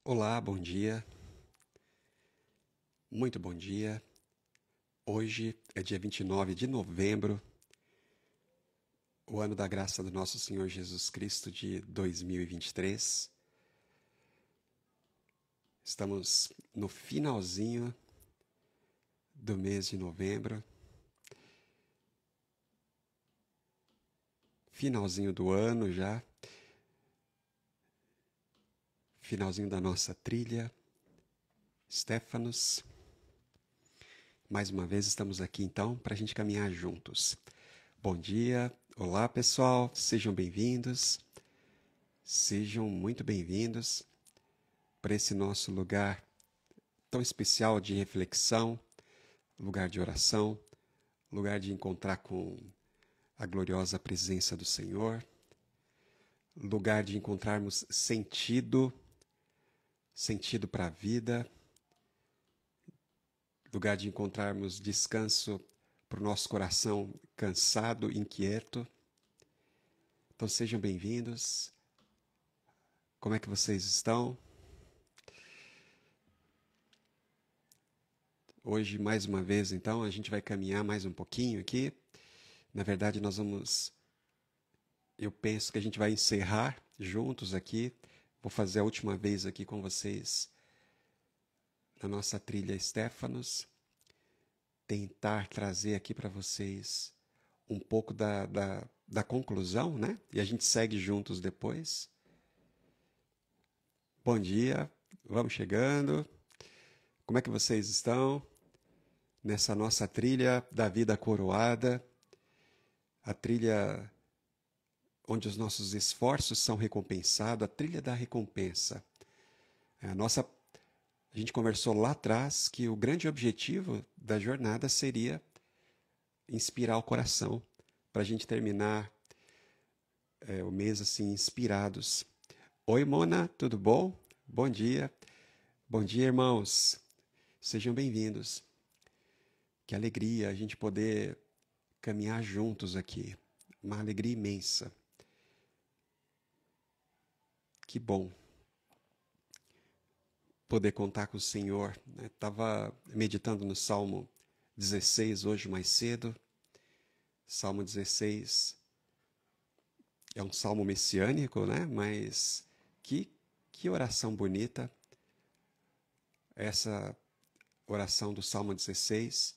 Olá, bom dia, muito bom dia. Hoje é dia 29 de novembro, o ano da graça do nosso Senhor Jesus Cristo de 2023. Estamos no finalzinho do mês de novembro, finalzinho do ano já, finalzinho da nossa trilha, Stefanos. Mais uma vez estamos aqui então para a gente caminhar juntos. Bom dia, olá pessoal, sejam bem-vindos, sejam muito bem-vindos para esse nosso lugar tão especial de reflexão, lugar de oração, lugar de encontrar com a gloriosa presença do Senhor, lugar de encontrarmos sentido para a vida, lugar de encontrarmos descanso para o nosso coração cansado, inquieto. Então sejam bem-vindos. Como é que vocês estão? Hoje, mais uma vez, então, a gente vai caminhar mais um pouquinho aqui. Na verdade, eu penso que a gente vai encerrar juntos aqui. Vou fazer a última vez aqui com vocês na nossa trilha Stefanos. Tentar trazer aqui para vocês um pouco da conclusão, né? E a gente segue juntos depois. Bom dia, vamos chegando. Como é que vocês estão? Nessa nossa trilha da vida coroada, a trilha onde os nossos esforços são recompensados, a trilha da recompensa. A gente conversou lá atrás que o grande objetivo da jornada seria inspirar o coração, para a gente terminar o mês assim, inspirados. Oi, Mona, tudo bom? Bom dia. Bom dia, irmãos. Sejam bem-vindos. Que alegria a gente poder caminhar juntos aqui. Uma alegria imensa. Que bom poder contar com o Senhor. Estava meditando no Salmo 16 hoje mais cedo. Salmo 16 é um salmo messiânico, né? Mas que oração bonita. Essa oração do Salmo 16,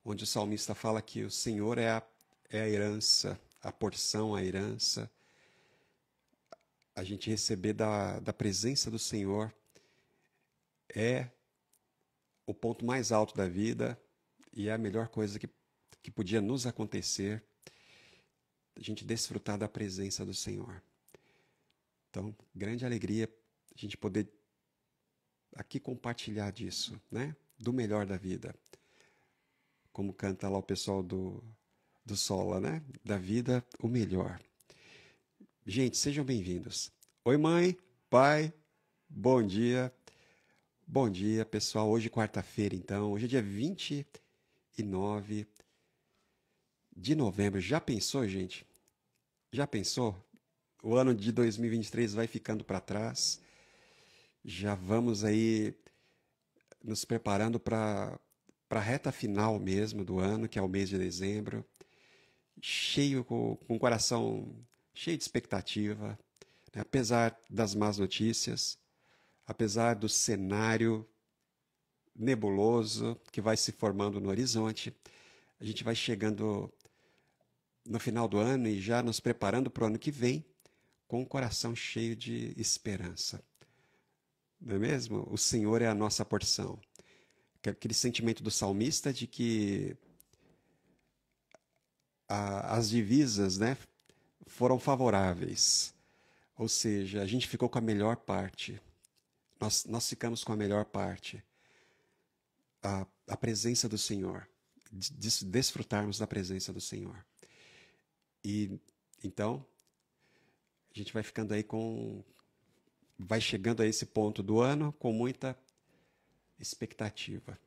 onde o salmista fala que o Senhor é a herança, a porção, a herança. A gente receber da presença do Senhor é o ponto mais alto da vida e é a melhor coisa que podia nos acontecer, a gente desfrutar da presença do Senhor. Então, grande alegria a gente poder aqui compartilhar disso, né? Do melhor da vida. Como canta lá o pessoal do Sola, né? Da vida, o melhor. Gente, sejam bem-vindos. Oi, mãe, pai, bom dia. Bom dia, pessoal. Hoje, quarta-feira, então. Hoje é dia 29 de novembro. Já pensou, gente? Já pensou? O ano de 2023 vai ficando para trás. Já vamos aí nos preparando para a reta final mesmo do ano, que é o mês de dezembro. Cheio, com o coração cheio de expectativa, né? Apesar das más notícias, apesar do cenário nebuloso que vai se formando no horizonte, a gente vai chegando no final do ano e já nos preparando para o ano que vem com o coração cheio de esperança. Não é mesmo? O Senhor é a nossa porção. Aquele sentimento do salmista de que as divisas, né, foram favoráveis. Ou seja, a gente ficou com a melhor parte. Nós ficamos com a melhor parte. A presença do Senhor. Desfrutarmos da presença do Senhor. E então, a gente vai ficando aí vai chegando a esse ponto do ano com muita expectativa.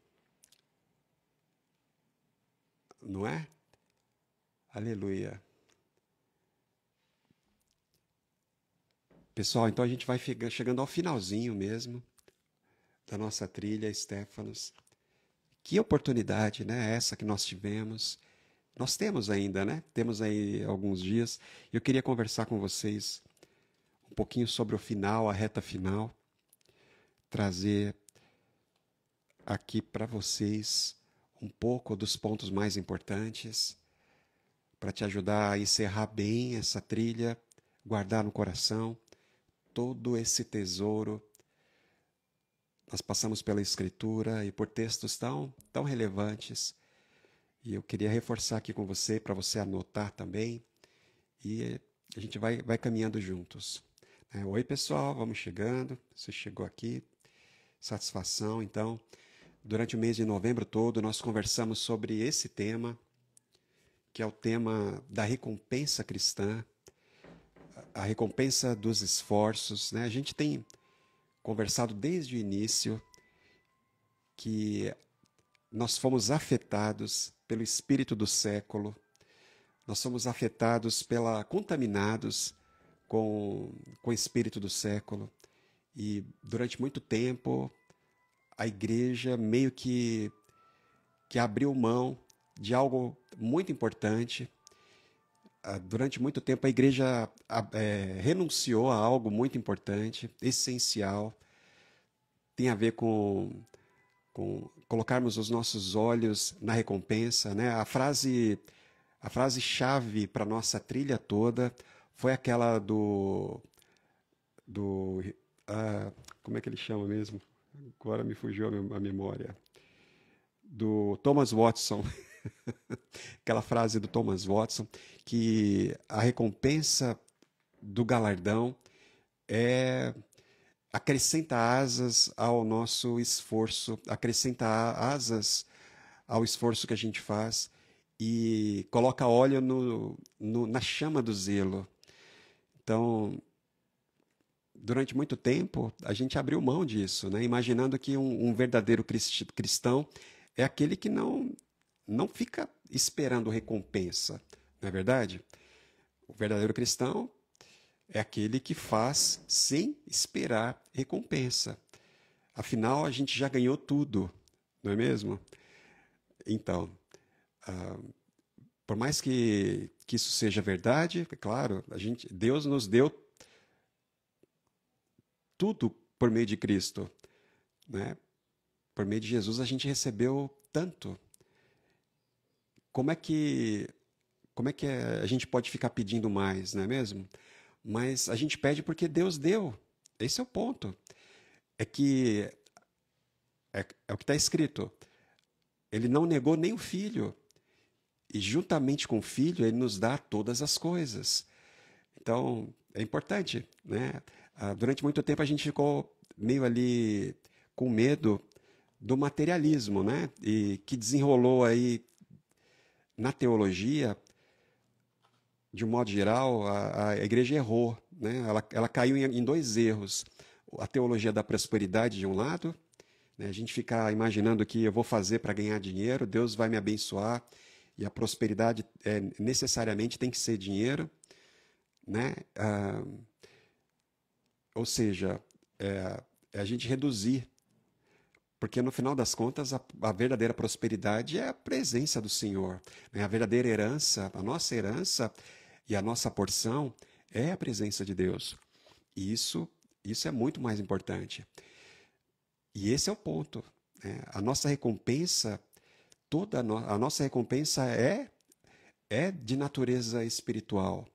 Não é? Aleluia. Pessoal, então a gente vai chegando ao finalzinho mesmo. da nossa trilha, Stefanos. Que oportunidade, né? Essa que nós tivemos. Nós temos ainda, né? Temos aí alguns dias. Eu queria conversar com vocês um pouquinho sobre o final, a reta final, trazer aqui para vocês um pouco dos pontos mais importantes para te ajudar a encerrar bem essa trilha, guardar no coração todo esse tesouro. Nós passamos pela Escritura e por textos tão relevantes. E eu queria reforçar aqui com você, para você anotar também. E a gente vai caminhando juntos. Oi, pessoal, vamos chegando. Você chegou aqui. Satisfação. Então, durante o mês de novembro todo, nós conversamos sobre esse tema, que é o tema da recompensa cristã, a recompensa dos esforços, né? A gente tem conversado desde o início que nós fomos afetados pelo espírito do século, nós somos afetados contaminados com o espírito do século. E durante muito tempo, a igreja meio que abriu mão de algo muito importante. Durante muito tempo, a igreja renunciou a algo muito importante, essencial. Tem a ver com colocarmos os nossos olhos na recompensa, né? A frase chave para nossa trilha toda foi aquela como é que ele chama mesmo? Agora me fugiu a memória. Do Thomas Watson. Aquela frase do Thomas Watson, que a recompensa do galardão acrescenta asas ao nosso esforço, acrescenta asas ao esforço que a gente faz e coloca óleo na chama do zelo. Então, durante muito tempo, a gente abriu mão disso, né? Imaginando que um verdadeiro cristão é aquele que não fica esperando recompensa, não é verdade? O verdadeiro cristão é aquele que faz sem esperar recompensa. Afinal, a gente já ganhou tudo, não é mesmo? Então, por mais que isso seja verdade, é claro, Deus nos deu tudo por meio de Cristo, né? Por meio de Jesus a gente recebeu tanto. Como é que a gente pode ficar pedindo mais, não é mesmo? Mas a gente pede porque Deus deu. Esse é o ponto. É que é o que está escrito. Ele não negou nem o filho. E juntamente com o filho, ele nos dá todas as coisas. Então, é importante, né? Durante muito tempo a gente ficou meio ali com medo do materialismo, né? E que desenrolou aí na teologia, de um modo geral, a igreja errou, né? Ela caiu em dois erros. A teologia da prosperidade, de um lado, né? A gente ficar imaginando que eu vou fazer para ganhar dinheiro, Deus vai me abençoar, e a prosperidade necessariamente tem que ser dinheiro, né? Ou seja, a gente reduzir, porque no final das contas a verdadeira prosperidade é a presença do Senhor, né? A verdadeira herança, a nossa herança e a nossa porção é a presença de Deus. E isso é muito mais importante. E esse é o ponto, né? A nossa recompensa, a nossa recompensa é de natureza espiritual.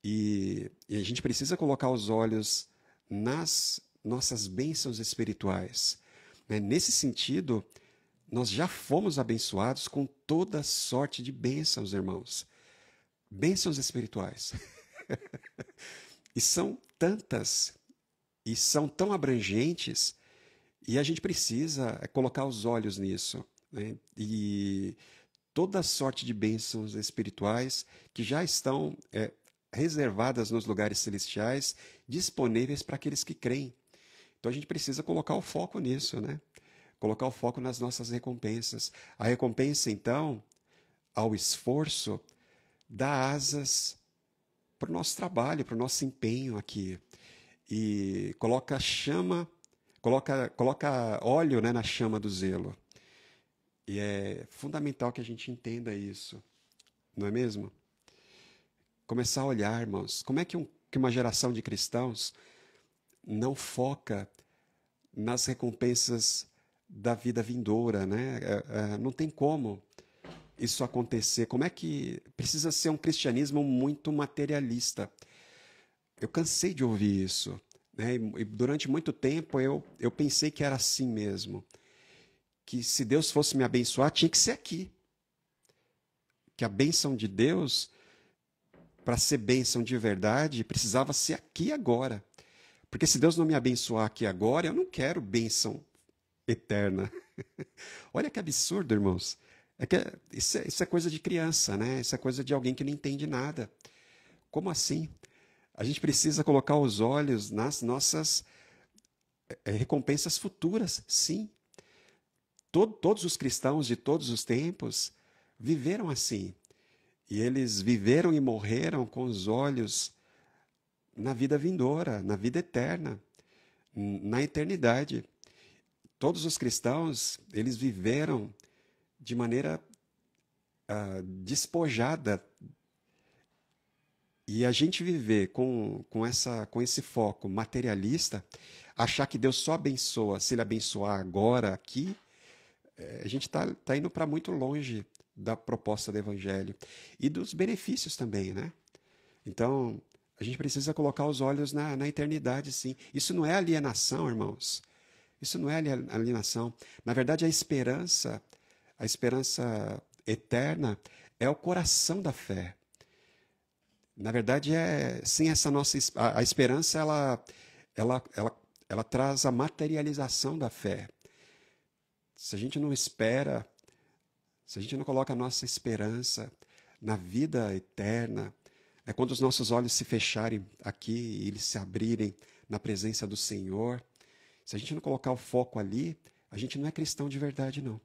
E a gente precisa colocar os olhos nas nossas bênçãos espirituais, né? Nesse sentido, nós já fomos abençoados com toda sorte de bênçãos, irmãos. Bênçãos espirituais. E são tantas, e são tão abrangentes, e a gente precisa colocar os olhos nisso, né? E toda sorte de bênçãos espirituais que já estão reservadas nos lugares celestiais, disponíveis para aqueles que creem. Então a gente precisa colocar o foco nisso, né? Colocar o foco nas nossas recompensas. A recompensa, então, ao esforço, dá asas para o nosso trabalho, para o nosso empenho aqui. E coloca chama coloca óleo, né, na chama do zelo. E é fundamental que a gente entenda isso, não é mesmo? Começar a olhar, irmãos, como é que uma geração de cristãos não foca nas recompensas da vida vindoura, né? Não tem como isso acontecer. Como é que precisa ser um cristianismo muito materialista? Eu cansei de ouvir isso, né? E durante muito tempo eu pensei que era assim mesmo, que se Deus fosse me abençoar, tinha que ser aqui. Que a bênção de Deus, para ser bênção de verdade, precisava ser aqui agora. Porque se Deus não me abençoar aqui agora, eu não quero bênção eterna. Olha que absurdo, irmãos. Isso é coisa de criança, né? Isso é coisa de alguém que não entende nada. Como assim? A gente precisa colocar os olhos nas nossas recompensas futuras, sim. Todos os cristãos de todos os tempos viveram assim. E eles viveram e morreram com os olhos na vida vindoura, na vida eterna, na eternidade. Todos os cristãos, eles viveram de maneira despojada. E a gente viver com esse foco materialista, achar que Deus só abençoa se Ele abençoar agora, aqui, a gente tá indo para muito longe da proposta do Evangelho. E dos benefícios também, né? Então, a gente precisa colocar os olhos na eternidade, sim. Isso não é alienação, irmãos. Isso não é alienação. Na verdade, a esperança eterna, é o coração da fé. Na verdade, sem essa nossa a esperança, ela, ela, ela traz a materialização da fé. Se a gente não espera, se a gente não coloca a nossa esperança na vida eterna, é quando os nossos olhos se fecharem aqui e eles se abrirem na presença do Senhor. Se a gente não colocar o foco ali, a gente não é cristão de verdade, não.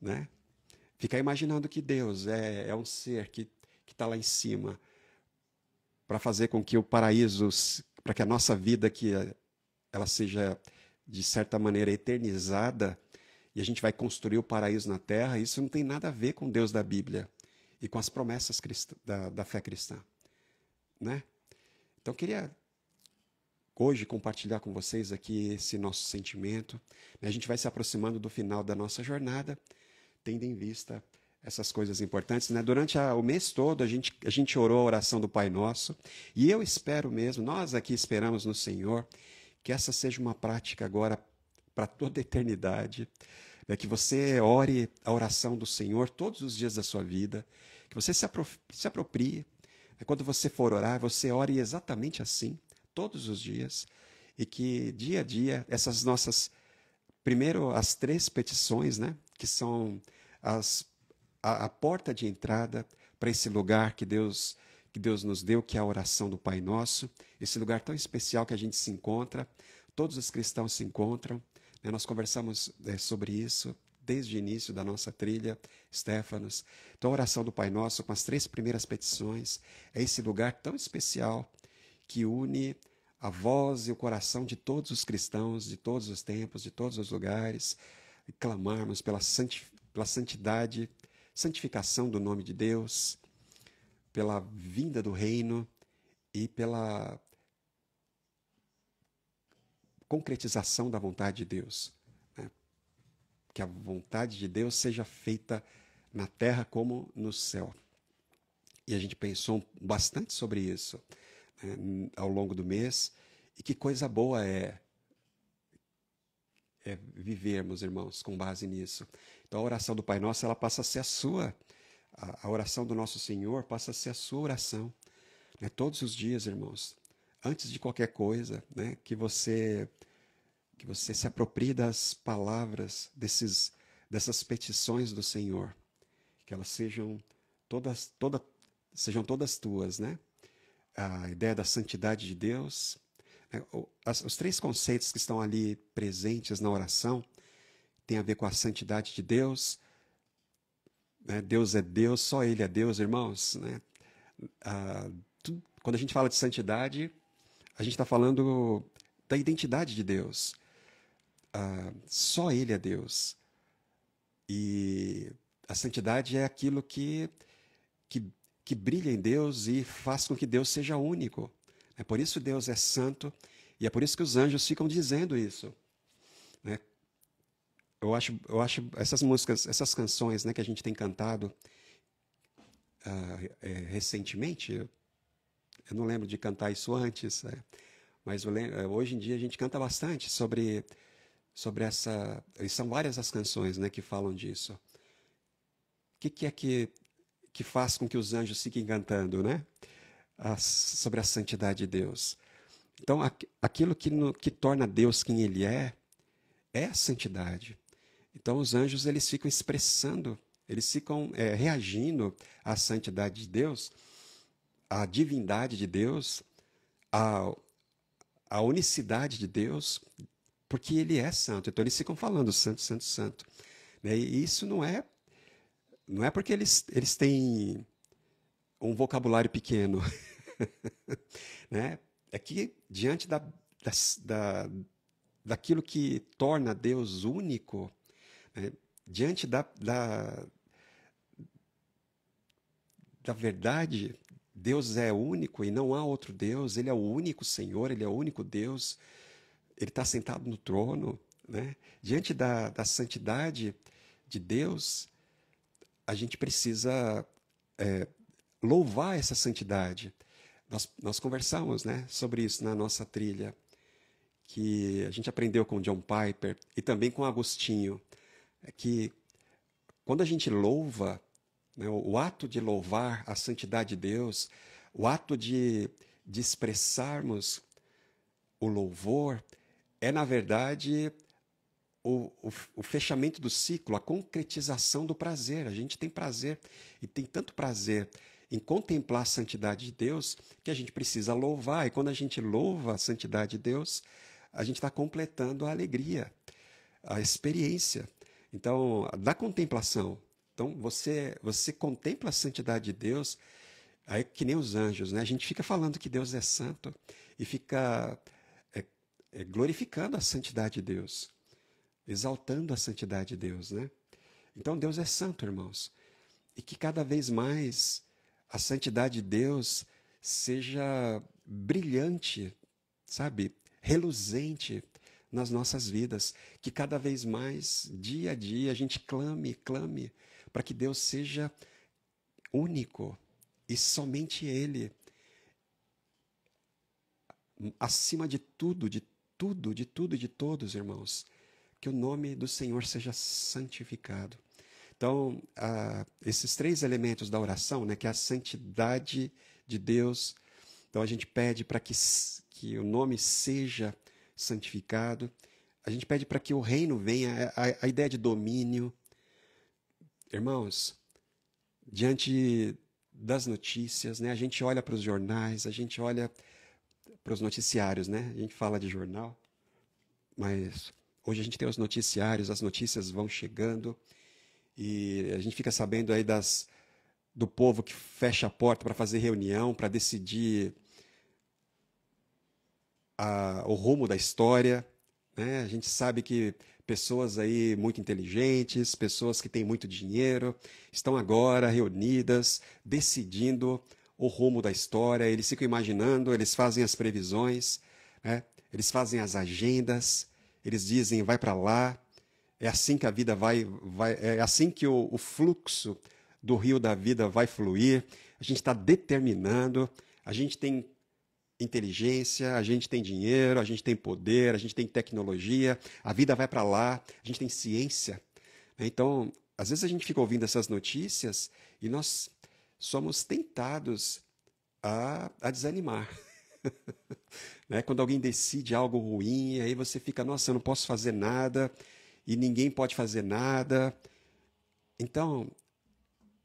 Né? Ficar imaginando que Deus é um ser que está lá em cima para fazer com que o paraíso, para que a nossa vida aqui ela seja, de certa maneira, eternizada, e a gente vai construir o paraíso na terra, isso não tem nada a ver com Deus da Bíblia e com as promessas da fé cristã. Né? Então, eu queria hoje compartilhar com vocês aqui esse nosso sentimento. A gente vai se aproximando do final da nossa jornada, tendo em vista essas coisas importantes. Né? Durante o mês todo, a gente orou a oração do Pai Nosso, e eu espero mesmo, nós aqui esperamos no Senhor, que essa seja uma prática agora para toda a eternidade, né? Que você ore a oração do Senhor todos os dias da sua vida, que você se aproprie. Quando você for orar, você ore exatamente assim, todos os dias, e que dia a dia, essas nossas, primeiro as 3 petições, né? Que são a porta de entrada para esse lugar que Deus nos deu, que é a oração do Pai Nosso, esse lugar tão especial que a gente se encontra, todos os cristãos se encontram, né? Nós conversamos sobre isso desde o início da nossa trilha, Stefanos. Então, a oração do Pai Nosso, com as 3 primeiras petições, é esse lugar tão especial que une a voz e o coração de todos os cristãos, de todos os tempos, de todos os lugares, e clamarmos pela santidade, santificação do nome de Deus, pela vinda do reino e pela concretização da vontade de Deus. Né? Que a vontade de Deus seja feita na terra como no céu. E a gente pensou bastante sobre isso, né, ao longo do mês, e que coisa boa é vivermos, irmãos, com base nisso. Então a oração do Pai Nosso, ela passa a ser a sua, a oração do nosso Senhor passa a ser a sua oração, né? Todos os dias, irmãos, antes de qualquer coisa, né, que você se aproprie das palavras dessas petições do Senhor, que elas sejam todas tuas, né? A ideia da santidade de Deus, né? Os 3 conceitos que estão ali presentes na oração tem a ver com a santidade de Deus, né? Deus é Deus, só Ele é Deus, irmãos, né? Quando a gente fala de santidade, a gente está falando da identidade de Deus. Só Ele é Deus. E a santidade é aquilo que, que brilha em Deus e faz com que Deus seja único. É por isso Deus é santo e é por isso que os anjos ficam dizendo isso, né? Eu acho essas músicas, essas canções, né, que a gente tem cantado recentemente, eu não lembro de cantar isso antes, né? Mas hoje em dia a gente canta bastante sobre essa. E são várias as canções, né, que falam disso. O que é que faz com que os anjos fiquem cantando, né? Sobre a santidade de Deus. Então, aquilo que torna Deus quem Ele é a santidade. Então, os anjos eles ficam expressando, eles ficam reagindo à santidade de Deus, à divindade de Deus, à, à unicidade de Deus, porque Ele é santo. Então, eles ficam falando santo, santo, santo. Né? E isso não é porque eles têm um vocabulário pequeno, né? É que diante da, daquilo que torna Deus único, né? Diante da verdade, Deus é único e não há outro Deus, Ele é o único Senhor, Ele é o único Deus, Ele está sentado no trono, né? Diante da santidade de Deus, a gente precisa louvar essa santidade. Nós conversamos, né, sobre isso na nossa trilha, que a gente aprendeu com John Piper e também com Agostinho, é que quando a gente louva, né, o ato de louvar a santidade de Deus, o ato de expressarmos o louvor, é, na verdade, o fechamento do ciclo, a concretização do prazer. A gente tem prazer, e tem tanto prazer em contemplar a santidade de Deus, que a gente precisa louvar. E quando a gente louva a santidade de Deus, a gente está completando a alegria, a experiência. Então, da contemplação. Então, você contempla a santidade de Deus, aí que nem os anjos, né? A gente fica falando que Deus é santo e fica glorificando a santidade de Deus, exaltando a santidade de Deus, né? Então, Deus é santo, irmãos. E que cada vez mais a santidade de Deus seja brilhante, sabe? Reluzente nas nossas vidas. Que cada vez mais, dia a dia, a gente clame, clame, para que Deus seja único e somente Ele, acima de tudo, de tudo, de tudo e de todos, irmãos. Que o nome do Senhor seja santificado. Então, esses três elementos da oração, né, que é a santidade de Deus, então a gente pede para que o nome seja santificado, a gente pede para que o reino venha, a ideia de domínio. Irmãos, diante das notícias, né, a gente olha para os jornais, a gente olha para os noticiários, né, a gente fala de jornal, mas hoje a gente tem os noticiários, as notícias vão chegando, e a gente fica sabendo aí do povo que fecha a porta para fazer reunião, para decidir o rumo da história, né? A gente sabe que pessoas aí muito inteligentes, pessoas que têm muito dinheiro, estão agora reunidas, decidindo o rumo da história. Eles ficam imaginando, eles fazem as previsões, né? Eles fazem as agendas, eles dizem, vai para lá. É assim que a vida é assim que o fluxo do rio da vida vai fluir. A gente está determinando, a gente tem inteligência, a gente tem dinheiro, a gente tem poder, a gente tem tecnologia, a vida vai para lá, a gente tem ciência. Então, às vezes a gente fica ouvindo essas notícias e nós somos tentados a desanimar. Né? Quando alguém decide algo ruim, aí você fica, nossa, eu não posso fazer nada, e ninguém pode fazer nada. Então,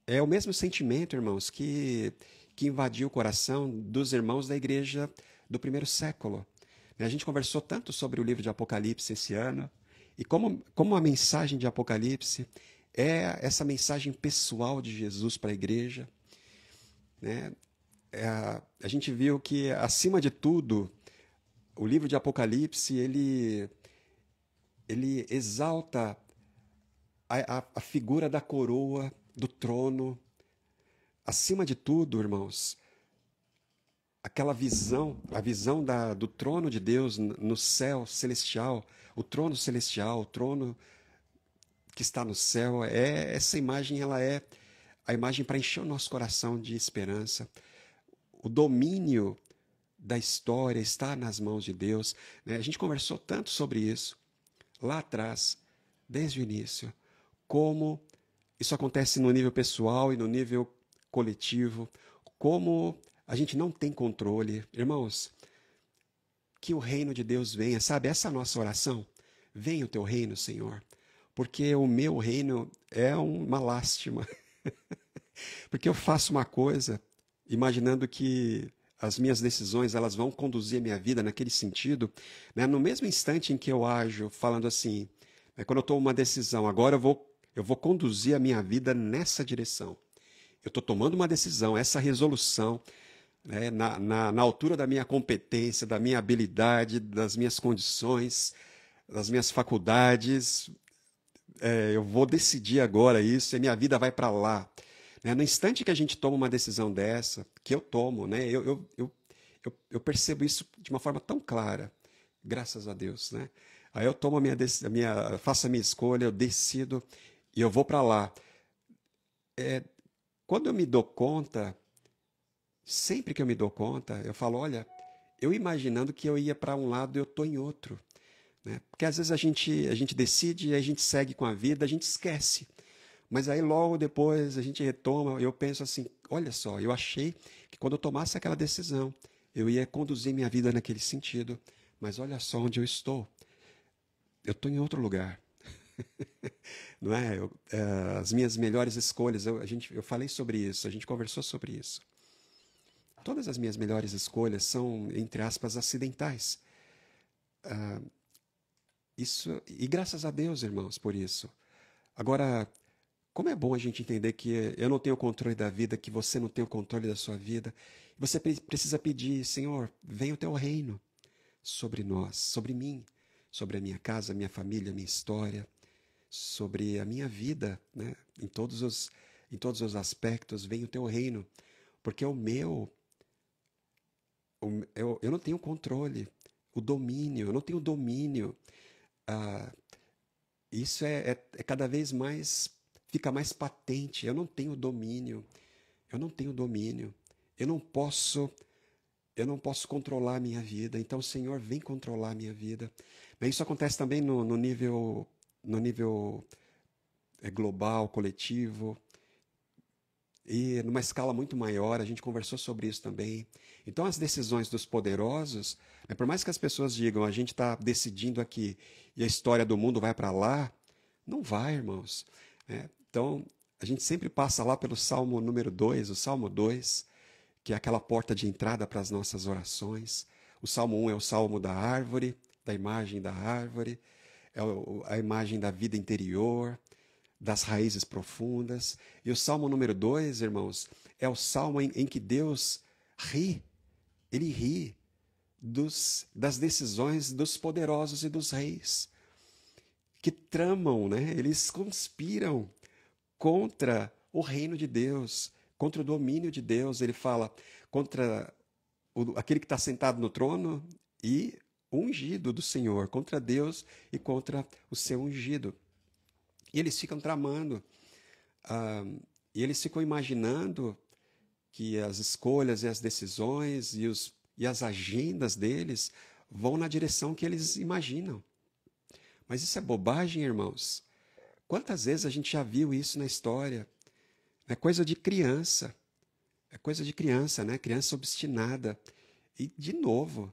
é o mesmo sentimento, irmãos, que invadiu o coração dos irmãos da igreja do primeiro século. A gente conversou tanto sobre o livro de Apocalipse esse ano, e como a mensagem de Apocalipse é essa mensagem pessoal de Jesus para a igreja. Né? A gente viu que, acima de tudo, o livro de Apocalipse, ele exalta a figura da coroa, do trono. Acima de tudo, irmãos, aquela visão, a visão do trono de Deus no céu celestial, o trono que está no céu, essa imagem, ela é a imagem para encher o nosso coração de esperança. O domínio da história está nas mãos de Deus, né? A gente conversou tanto sobre isso lá atrás, desde o início, como isso acontece no nível pessoal e no nível coletivo, como a gente não tem controle. Irmãos, que o reino de Deus venha, sabe? Essa é a nossa oração. Venha o teu reino, Senhor, porque o meu reino é uma lástima. Porque eu faço uma coisa imaginando que as minhas decisões elas vão conduzir a minha vida naquele sentido, né? No mesmo instante em que eu ajo falando assim, né? Quando eu tomo uma decisão, agora eu vou conduzir a minha vida nessa direção. Eu estou tomando uma decisão, essa resolução, né? Na altura da minha competência, da minha habilidade, das minhas condições, das minhas faculdades, eu vou decidir agora isso e minha vida vai para lá. Né? No instante que a gente toma uma decisão dessa, que eu tomo, né? Eu percebo isso de uma forma tão clara, graças a Deus. Né? Aí eu tomo faço a minha escolha, eu decido e eu vou para lá. Quando eu me dou conta, sempre que eu me dou conta, eu falo, olha, eu imaginando que eu ia para um lado, eu estou em outro. Né? Porque às vezes a gente decide e a gente segue com a vida, a gente esquece. Mas aí logo depois a gente retoma, eu penso assim, olha só, eu achei que quando eu tomasse aquela decisão, eu ia conduzir minha vida naquele sentido, mas olha só onde eu estou. Eu estou em outro lugar. Não é? As minhas melhores escolhas, eu falei sobre isso, a gente conversou sobre isso. Todas as minhas melhores escolhas são, entre aspas, acidentais. Isso, e graças a Deus, irmãos, por isso. Agora, como é bom a gente entender que eu não tenho o controle da vida, que você não tem o controle da sua vida. Você precisa pedir, Senhor, venha o teu reino sobre nós, sobre mim, sobre a minha casa, a minha família, a minha história, sobre a minha vida, né? Em todos os aspectos, venha o teu reino. Porque eu não tenho controle, o domínio, eu não tenho domínio. Ah, isso é cada vez mais, fica mais patente. Eu não tenho domínio. Eu não tenho domínio. Eu não posso, eu não posso controlar a minha vida. Então, Senhor, vem controlar a minha vida. Mas isso acontece também no nível global, coletivo. E numa escala muito maior, a gente conversou sobre isso também. Então, as decisões dos poderosos, né, por mais que as pessoas digam, a gente está decidindo aqui e a história do mundo vai para lá, não vai, irmãos. Né? Então, a gente sempre passa lá pelo Salmo número 2, o Salmo 2, que é aquela porta de entrada para as nossas orações. O Salmo 1 é o Salmo da árvore, da imagem da árvore, é a imagem da vida interior, das raízes profundas. E o Salmo número 2, irmãos, é o salmo em que Deus ri. Ele ri das decisões dos poderosos e dos reis, que tramam, né? Eles conspiram contra o reino de Deus, contra o domínio de Deus. Ele fala contra aquele que está sentado no trono e o ungido do Senhor, contra Deus e contra o seu ungido. E eles ficam tramando, e eles ficam imaginando que as escolhas e as decisões e as agendas deles vão na direção que eles imaginam. Mas isso é bobagem, irmãos. Quantas vezes a gente já viu isso na história? É coisa de criança. É coisa de criança, né? Criança obstinada. E de novo,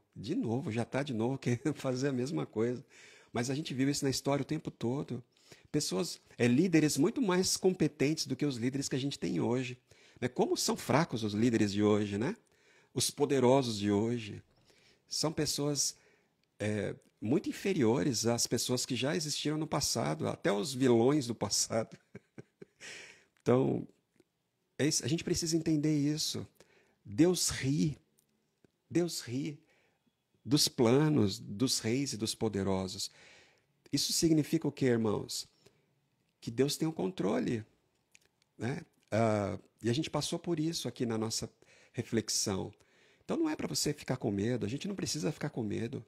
já está de novo querendo fazer a mesma coisa. Mas a gente viu isso na história o tempo todo. Pessoas, líderes muito mais competentes do que os líderes que a gente tem hoje. Né? Como são fracos os líderes de hoje, né? Os poderosos de hoje. São pessoas muito inferiores às pessoas que já existiram no passado, até os vilões do passado. Então, a gente precisa entender isso. Deus ri dos planos dos reis e dos poderosos. Isso significa o quê, irmãos? Que Deus tem o controle, né? E a gente passou por isso aqui na nossa reflexão. Então não é para você ficar com medo, a gente não precisa ficar com medo.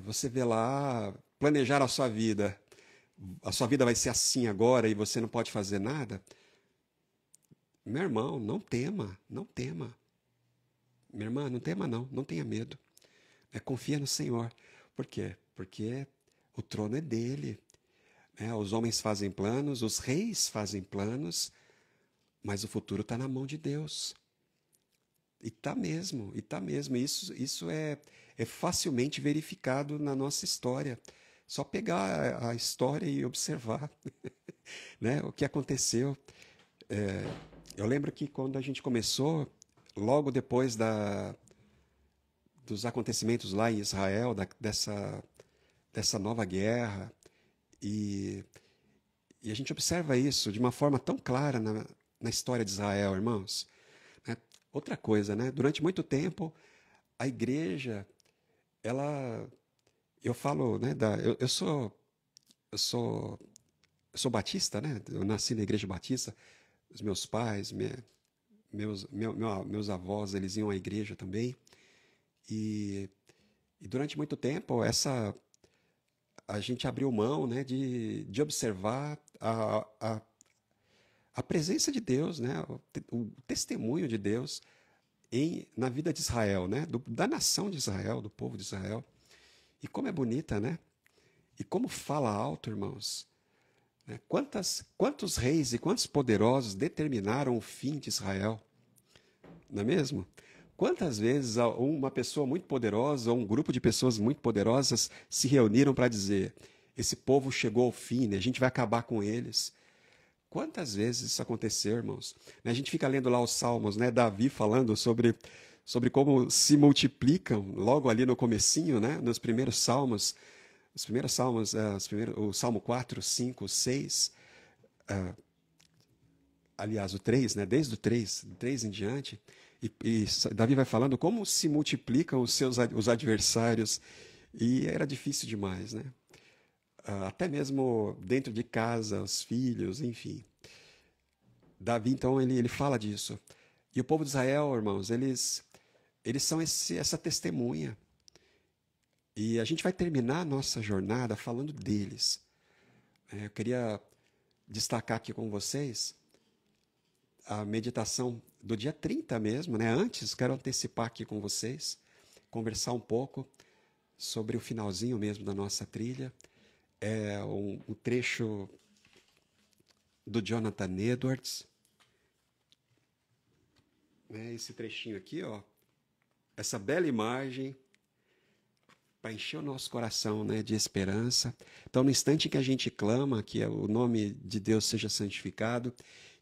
Você vê lá, planejar a sua vida vai ser assim agora e você não pode fazer nada. Meu irmão, não tema, não tema. Minha irmã, não tema não, não tenha medo. Confia no Senhor. Por quê? Porque o trono é dele. Os homens fazem planos, os reis fazem planos, mas o futuro está na mão de Deus. E está mesmo, e está mesmo. Isso é facilmente verificado na nossa história. Só pegar a história e observar né, o que aconteceu. Eu lembro que quando a gente começou, logo depois dos acontecimentos lá em Israel, dessa nova guerra, e a gente observa isso de uma forma tão clara na história de Israel, irmãos. Outra coisa, né? Durante muito tempo, a igreja, ela, eu falo, né? Eu sou, eu sou batista, né? Eu nasci na igreja batista. Os meus pais, meus avós, eles iam à igreja também. E durante muito tempo, a gente abriu mão, né? De observar a presença de Deus, né? O testemunho de Deus na vida de Israel, né? Da nação de Israel, do povo de Israel. E como é bonita, né? E como fala alto, irmãos. Né? Quantos reis e quantos poderosos determinaram o fim de Israel? Não é mesmo? Quantas vezes uma pessoa muito poderosa ou um grupo de pessoas muito poderosas se reuniram para dizer: esse povo chegou ao fim, né? A gente vai acabar com eles. Quantas vezes isso aconteceu, irmãos? A gente fica lendo lá os Salmos, né? Davi falando sobre como se multiplicam logo ali no comecinho, né? Nos primeiros Salmos. Os primeiros Salmos, o Salmo 4, 5, 6, aliás, o 3, né? Desde o 3 em diante. E Davi vai falando como se multiplicam os adversários. E era difícil demais, né? Até mesmo dentro de casa, os filhos, enfim. Davi, então, ele fala disso. E o povo de Israel, irmãos, eles são essa testemunha. E a gente vai terminar a nossa jornada falando deles. Eu queria destacar aqui com vocês a meditação do dia 30 mesmo, né? Antes, quero antecipar aqui com vocês, conversar um pouco sobre o finalzinho mesmo da nossa trilha. É um trecho do Jonathan Edwards. Esse trechinho aqui, ó, essa bela imagem para encher o nosso coração, né, de esperança. Então, no instante que a gente clama que o nome de Deus seja santificado,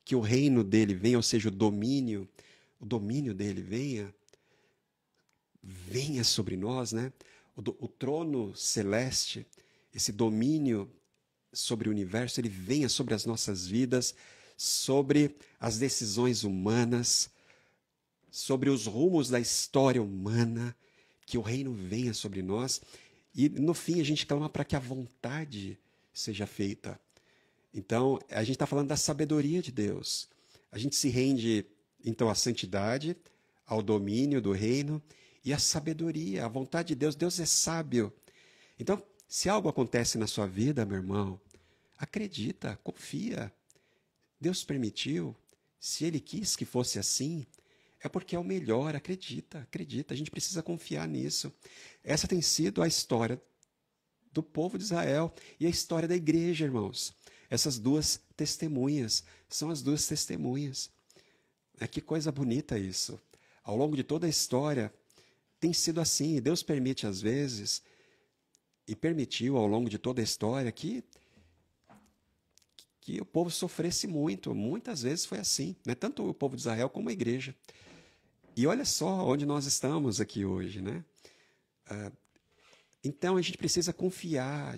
que o reino dele venha, ou seja, o domínio dele venha sobre nós, né? O trono celeste, esse domínio sobre o universo, ele venha sobre as nossas vidas, sobre as decisões humanas, sobre os rumos da história humana, que o reino venha sobre nós. E, no fim, a gente clama para que a vontade seja feita. Então, a gente está falando da sabedoria de Deus. A gente se rende, então, à santidade, ao domínio do reino e à sabedoria, à vontade de Deus. Deus é sábio. Então, se algo acontece na sua vida, meu irmão, acredita, confia. Deus permitiu. Se Ele quis que fosse assim, é porque é o melhor. Acredita, acredita. A gente precisa confiar nisso. Essa tem sido a história do povo de Israel e a história da igreja, irmãos. Essas duas testemunhas são as duas testemunhas. Que coisa bonita isso. Ao longo de toda a história, tem sido assim. Deus permite às vezes, e permitiu ao longo de toda a história, que o povo sofresse muito. Muitas vezes foi assim, né? Tanto o povo de Israel como a igreja. E olha só onde nós estamos aqui hoje, né? Então a gente precisa confiar,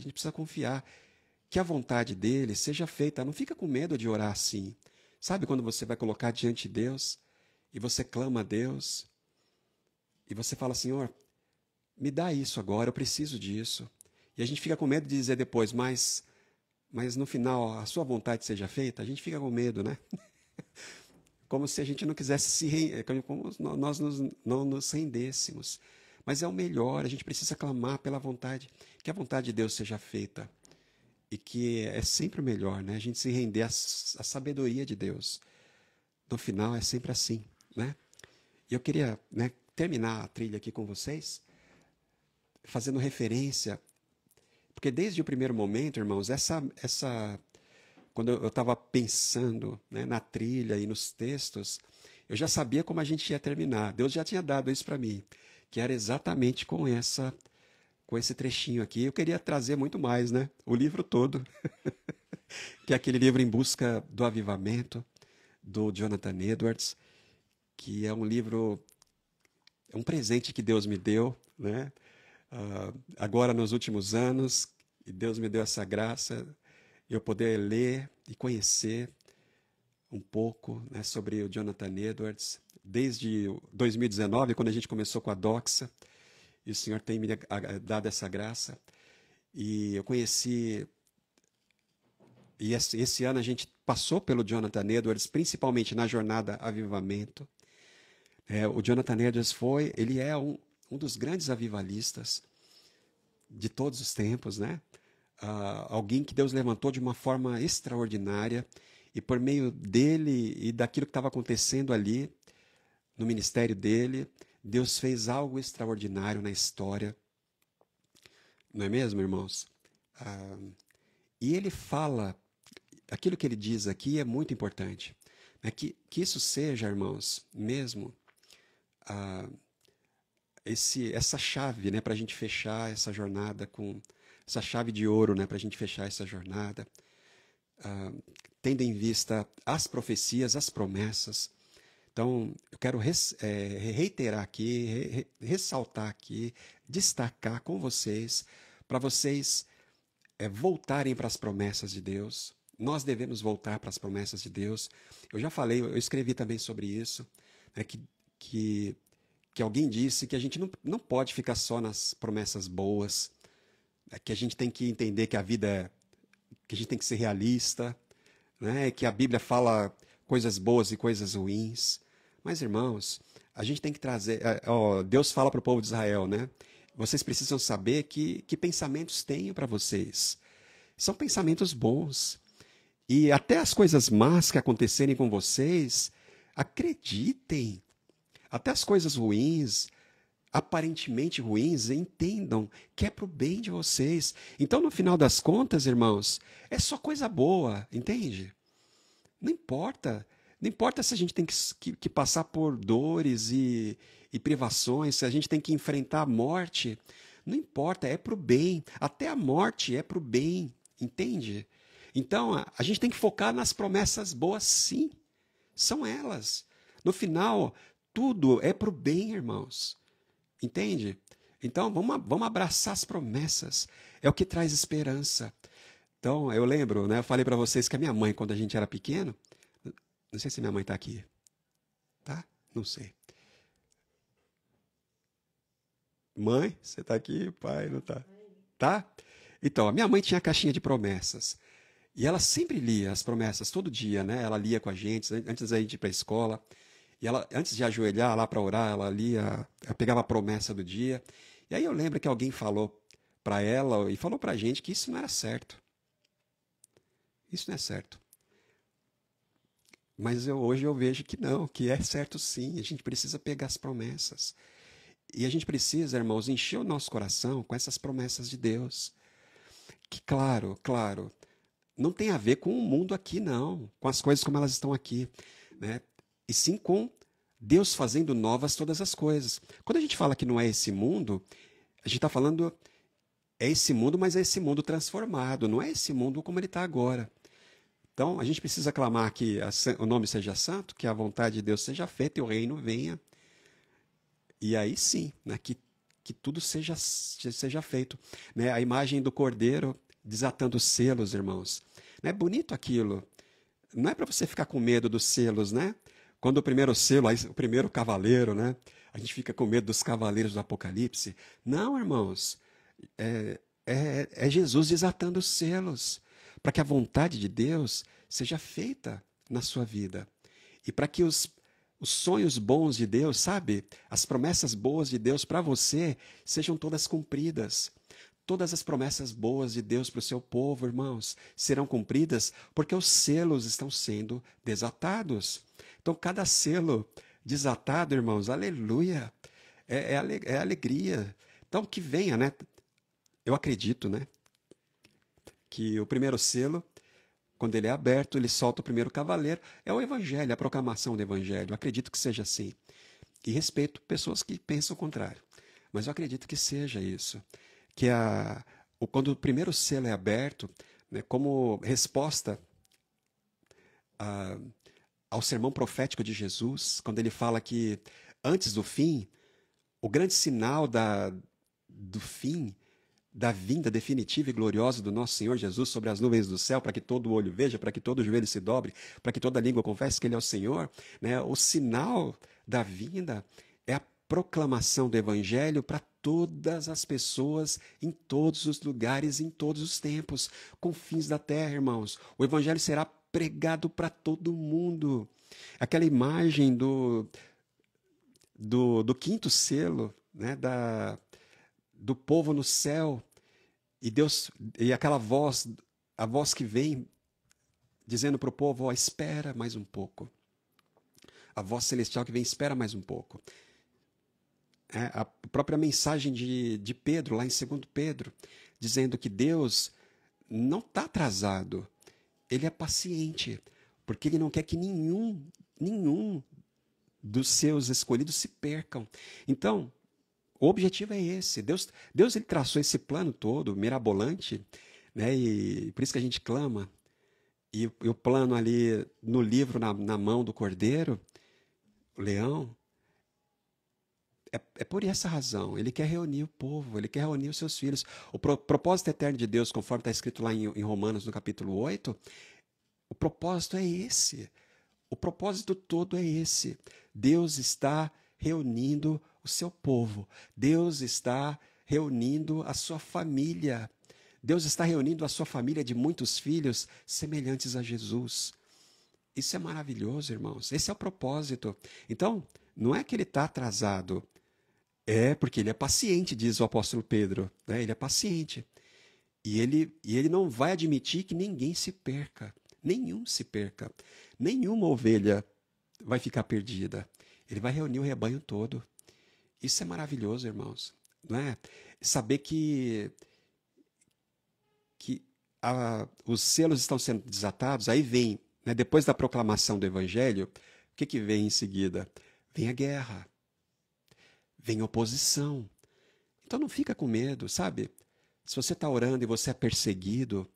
que a vontade dele seja feita. Não fica com medo de orar assim. Sabe quando você vai colocar diante de Deus e você clama a Deus e você fala: Senhor, me dá isso agora, eu preciso disso. E a gente fica com medo de dizer depois, mas no final a sua vontade seja feita, a gente fica com medo, né? Como se a gente não quisesse como nós não nos rendêssemos. Mas é o melhor, a gente precisa clamar pela vontade, que a vontade de Deus seja feita. E que é sempre o melhor, né? A gente se render à sabedoria de Deus. No final é sempre assim, né? E eu queria, né, terminar a trilha aqui com vocês, fazendo referência, porque desde o primeiro momento, irmãos, quando eu estava pensando, né, na trilha e nos textos, eu já sabia como a gente ia terminar. Deus já tinha dado isso para mim, que era exatamente com esse trechinho aqui. Eu queria trazer muito mais, né? O livro todo, que é aquele livro Em Busca do Avivamento, do Jonathan Edwards, que é um livro, é um presente que Deus me deu, né? Agora nos últimos anos, e Deus me deu essa graça, eu poder ler e conhecer um pouco, né, sobre o Jonathan Edwards, desde 2019, quando a gente começou com a Doxa, e o Senhor tem me dado essa graça, e eu conheci, e esse ano a gente passou pelo Jonathan Edwards, principalmente na jornada Avivamento. O Jonathan Edwards ele é um dos grandes avivalistas de todos os tempos, né? Alguém que Deus levantou de uma forma extraordinária, e por meio dele e daquilo que estava acontecendo ali no ministério dele, Deus fez algo extraordinário na história. Não é mesmo, irmãos? E ele fala, aquilo que ele diz aqui é muito importante, né? Que isso seja, irmãos, mesmo essa chave, né, para a gente fechar essa jornada essa chave de ouro, né, para a gente fechar essa jornada, tendo em vista as profecias, as promessas. Então, eu quero reiterar aqui, ressaltar aqui, destacar com vocês, para vocês voltarem para as promessas de Deus. Nós devemos voltar para as promessas de Deus. Eu já falei, eu escrevi também sobre isso, né, que alguém disse que a gente não pode ficar só nas promessas boas, que a gente tem que entender que a vida que a gente tem que ser realista, né, que a Bíblia fala coisas boas e coisas ruins. Mas, irmãos, a gente tem que trazer... Deus fala para o povo de Israel, né? Vocês precisam saber que pensamentos tenho para vocês. São pensamentos bons. E até as coisas más que acontecerem com vocês, acreditem. Até as coisas ruins, aparentemente ruins, entendam que é para o bem de vocês. Então, no final das contas, irmãos, é só coisa boa, entende? Não importa. Não importa se a gente tem que passar por dores e privações, se a gente tem que enfrentar a morte. Não importa, é para o bem. Até a morte é para o bem, entende? Então, a gente tem que focar nas promessas boas, sim. São elas. No final, tudo é para o bem, irmãos. Entende? Então, vamos abraçar as promessas. É o que traz esperança. Então, eu lembro, né? Eu falei para vocês que a minha mãe, quando a gente era pequeno, não sei se minha mãe está aqui. Tá? Não sei. Mãe, você está aqui? Pai, não está? Tá? Então, a minha mãe tinha a caixinha de promessas. E ela sempre lia as promessas, todo dia, né? Ela lia com a gente, antes da gente ir para a escola. E ela, antes de ajoelhar lá para orar, ela lia, ela pegava a promessa do dia. E aí eu lembro que alguém falou para ela e falou para a gente que isso não era certo. Isso não é certo. Mas hoje eu vejo que não, que é certo sim. A gente precisa pegar as promessas. E a gente precisa, irmãos, encher o nosso coração com essas promessas de Deus. Que, claro, não tem a ver com o mundo aqui, não. Com as coisas como elas estão aqui, né? E sim com Deus fazendo novas todas as coisas. Quando a gente fala que não é esse mundo, a gente está falando, é esse mundo, mas é esse mundo transformado. Não é esse mundo como ele está agora. Então, a gente precisa clamar que o nome seja santo, que a vontade de Deus seja feita e o reino venha. E aí sim, né, que tudo seja feito. Né? A imagem do cordeiro desatando os selos, irmãos. Não é bonito aquilo. Não é para você ficar com medo dos selos, né? Quando o primeiro selo, o primeiro cavaleiro, né? A gente fica com medo dos cavaleiros do Apocalipse. Não, irmãos. é Jesus desatando os selos, para que a vontade de Deus seja feita na sua vida. E para que os sonhos bons de Deus, sabe? As promessas boas de Deus para você sejam todas cumpridas. Todas as promessas boas de Deus para o seu povo, irmãos, serão cumpridas porque os selos estão sendo desatados. Então, cada selo desatado, irmãos, aleluia, é alegria. Então, que venha, né? Eu acredito, né? Que o primeiro selo, quando ele é aberto, ele solta o primeiro cavaleiro. É o evangelho, a proclamação do evangelho. Eu acredito que seja assim. E respeito pessoas que pensam o contrário. Mas eu acredito que seja isso. Que quando o primeiro selo é aberto, né, como resposta ao sermão profético de Jesus, quando ele fala que antes do fim, o grande sinal do fim, da vinda definitiva e gloriosa do nosso Senhor Jesus sobre as nuvens do céu, para que todo olho veja, para que todo joelho se dobre, para que toda língua confesse que Ele é o Senhor, né? O sinal da vinda é a proclamação do Evangelho para todas as pessoas, em todos os lugares, em todos os tempos, confins da terra, irmãos. O Evangelho será pregado para todo mundo. Aquela imagem do quinto selo, né, do povo no céu, e Deus, e aquela voz, a voz que vem dizendo para o povo, ó, espera mais um pouco. A voz celestial que vem, espera mais um pouco. A própria mensagem de Pedro, lá em 2 Pedro, dizendo que Deus não está atrasado, Ele é paciente, porque Ele não quer que nenhum dos seus escolhidos se percam. Então, o objetivo é esse. Deus ele traçou esse plano todo, mirabolante, né? E por isso que a gente clama. E o plano ali no livro, na mão do cordeiro, o leão, é por essa razão. Ele quer reunir o povo, ele quer reunir os seus filhos. O propósito eterno de Deus, conforme está escrito lá em Romanos, no capítulo 8, o propósito é esse. O propósito todo é esse. Deus está reunindo o seu povo. Deus está reunindo a sua família. Deus está reunindo a sua família de muitos filhos semelhantes a Jesus. Isso é maravilhoso, irmãos. Esse é o propósito. Então, não é que ele está atrasado. É porque ele é paciente, diz o apóstolo Pedro. Né? Ele é paciente. E ele não vai admitir que ninguém se perca. Nenhum se perca. Nenhuma ovelha vai ficar perdida. Ele vai reunir o rebanho todo. Isso é maravilhoso, irmãos. Não é? Saber que os selos estão sendo desatados, aí vem, né, depois da proclamação do evangelho, o que vem em seguida? Vem a guerra. Vem a oposição. Então não fica com medo, sabe? Se você está orando e você é perseguido,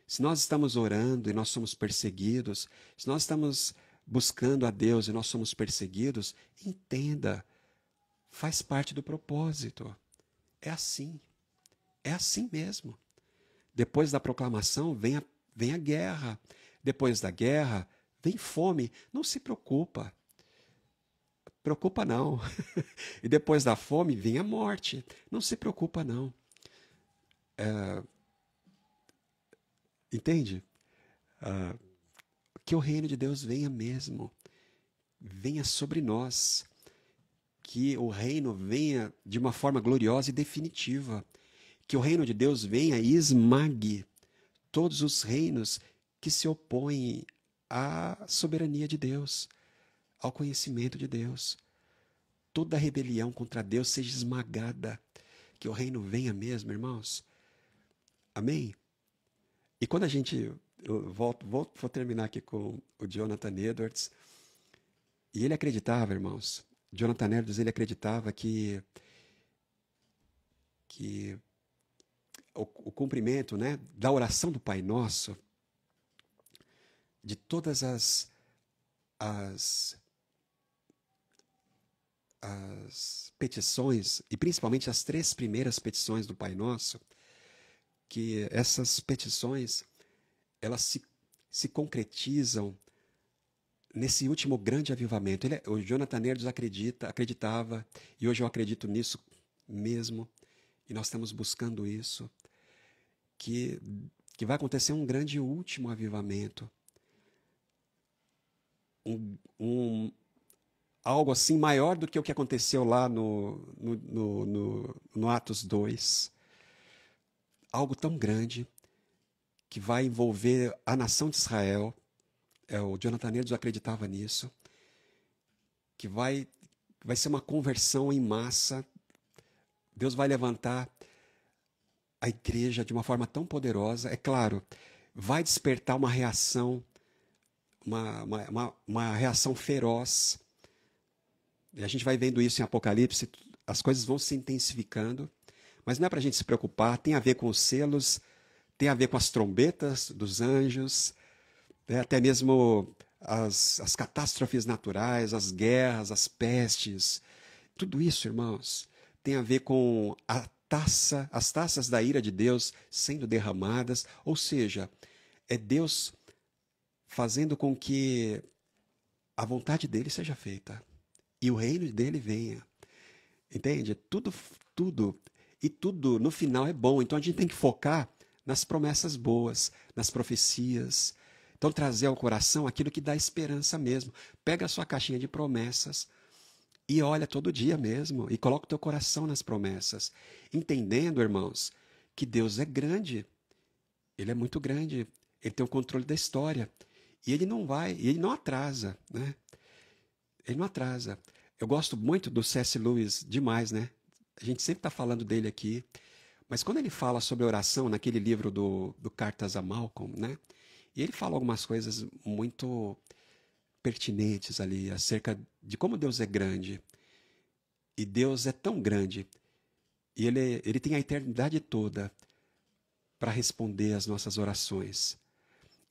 se nós estamos orando e nós somos perseguidos, se nós estamos buscando a Deus e nós somos perseguidos, entenda, faz parte do propósito. É assim. É assim mesmo. Depois da proclamação vem a guerra. Depois da guerra vem fome. Não se preocupa. Preocupa não. E depois da fome vem a morte. Não se preocupa não. Entende? Que o reino de Deus venha mesmo. Venha sobre nós. Que o reino venha de uma forma gloriosa e definitiva. Que o reino de Deus venha e esmague todos os reinos que se opõem à soberania de Deus, ao conhecimento de Deus. Toda rebelião contra Deus seja esmagada. Que o reino venha mesmo, irmãos. Amém? E quando a gente... vou terminar aqui com o Jonathan Edwards. E ele acreditava, irmãos. Jonathan Edwards, ele acreditava que o cumprimento, né, da oração do Pai Nosso, de todas as petições, e principalmente as 3 primeiras petições do Pai Nosso, que essas petições, elas se concretizam nesse último grande avivamento. O Jonathan Edwards acreditava, e hoje eu acredito nisso mesmo, e nós estamos buscando isso, que, que vai acontecer um grande último avivamento. Algo assim maior do que o que aconteceu lá no Atos 2. Algo tão grande que vai envolver a nação de Israel. O Jonathan Edwards acreditava nisso. Que vai ser uma conversão em massa. Deus vai levantar a igreja de uma forma tão poderosa. É claro, vai despertar uma reação, uma reação feroz. E a gente vai vendo isso em Apocalipse, as coisas vão se intensificando. Mas não é para a gente se preocupar, tem a ver com os selos, tem a ver com as trombetas dos anjos, né? Até mesmo as catástrofes naturais, as guerras, as pestes. Tudo isso, irmãos, tem a ver com as taças da ira de Deus sendo derramadas. Ou seja, é Deus fazendo com que a vontade dele seja feita e o reino dele venha. Entende? Tudo, e tudo no final é bom. Então a gente tem que focar nas promessas boas, nas profecias. Então trazer ao coração aquilo que dá esperança mesmo. Pega a sua caixinha de promessas e olha todo dia mesmo e coloca o teu coração nas promessas, entendendo, irmãos, que Deus é grande. Ele é muito grande. Ele tem o controle da história. E ele não atrasa, né? Ele não atrasa. Eu gosto muito do C.S. Lewis demais, né? A gente sempre está falando dele aqui. Mas quando ele fala sobre oração, naquele livro do Cartas a Malcolm, né? E ele fala algumas coisas muito pertinentes ali, acerca de como Deus é grande. E Deus é tão grande. E ele tem a eternidade toda para responder às nossas orações.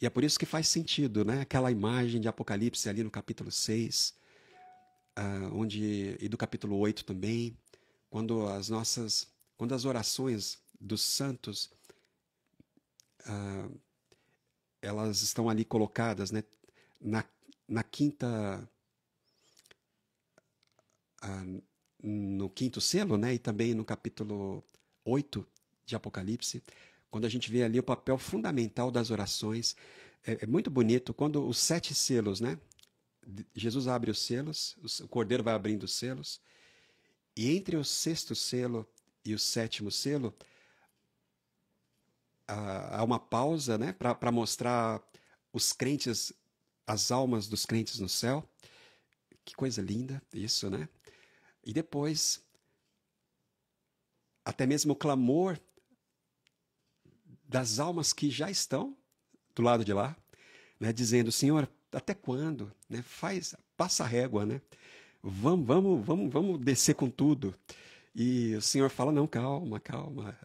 E é por isso que faz sentido, né? Aquela imagem de Apocalipse ali no capítulo 6, e do capítulo 8 também, quando as orações dos santos, elas estão ali colocadas, né, na quinta, no quinto selo, né, e também no capítulo 8 de Apocalipse, quando a gente vê ali o papel fundamental das orações. É muito bonito quando os 7 selos, né, Jesus abre os selos, o Cordeiro vai abrindo os selos, e entre o 6º selo e o 7º selo, há uma pausa, né, para mostrar os crentes, as almas dos crentes no céu. Que coisa linda isso, né? E depois, até mesmo o clamor das almas que já estão do lado de lá, né, dizendo: Senhor, até quando? Né? Passa a régua, né? Vamos descer com tudo. E o Senhor fala: não, calma,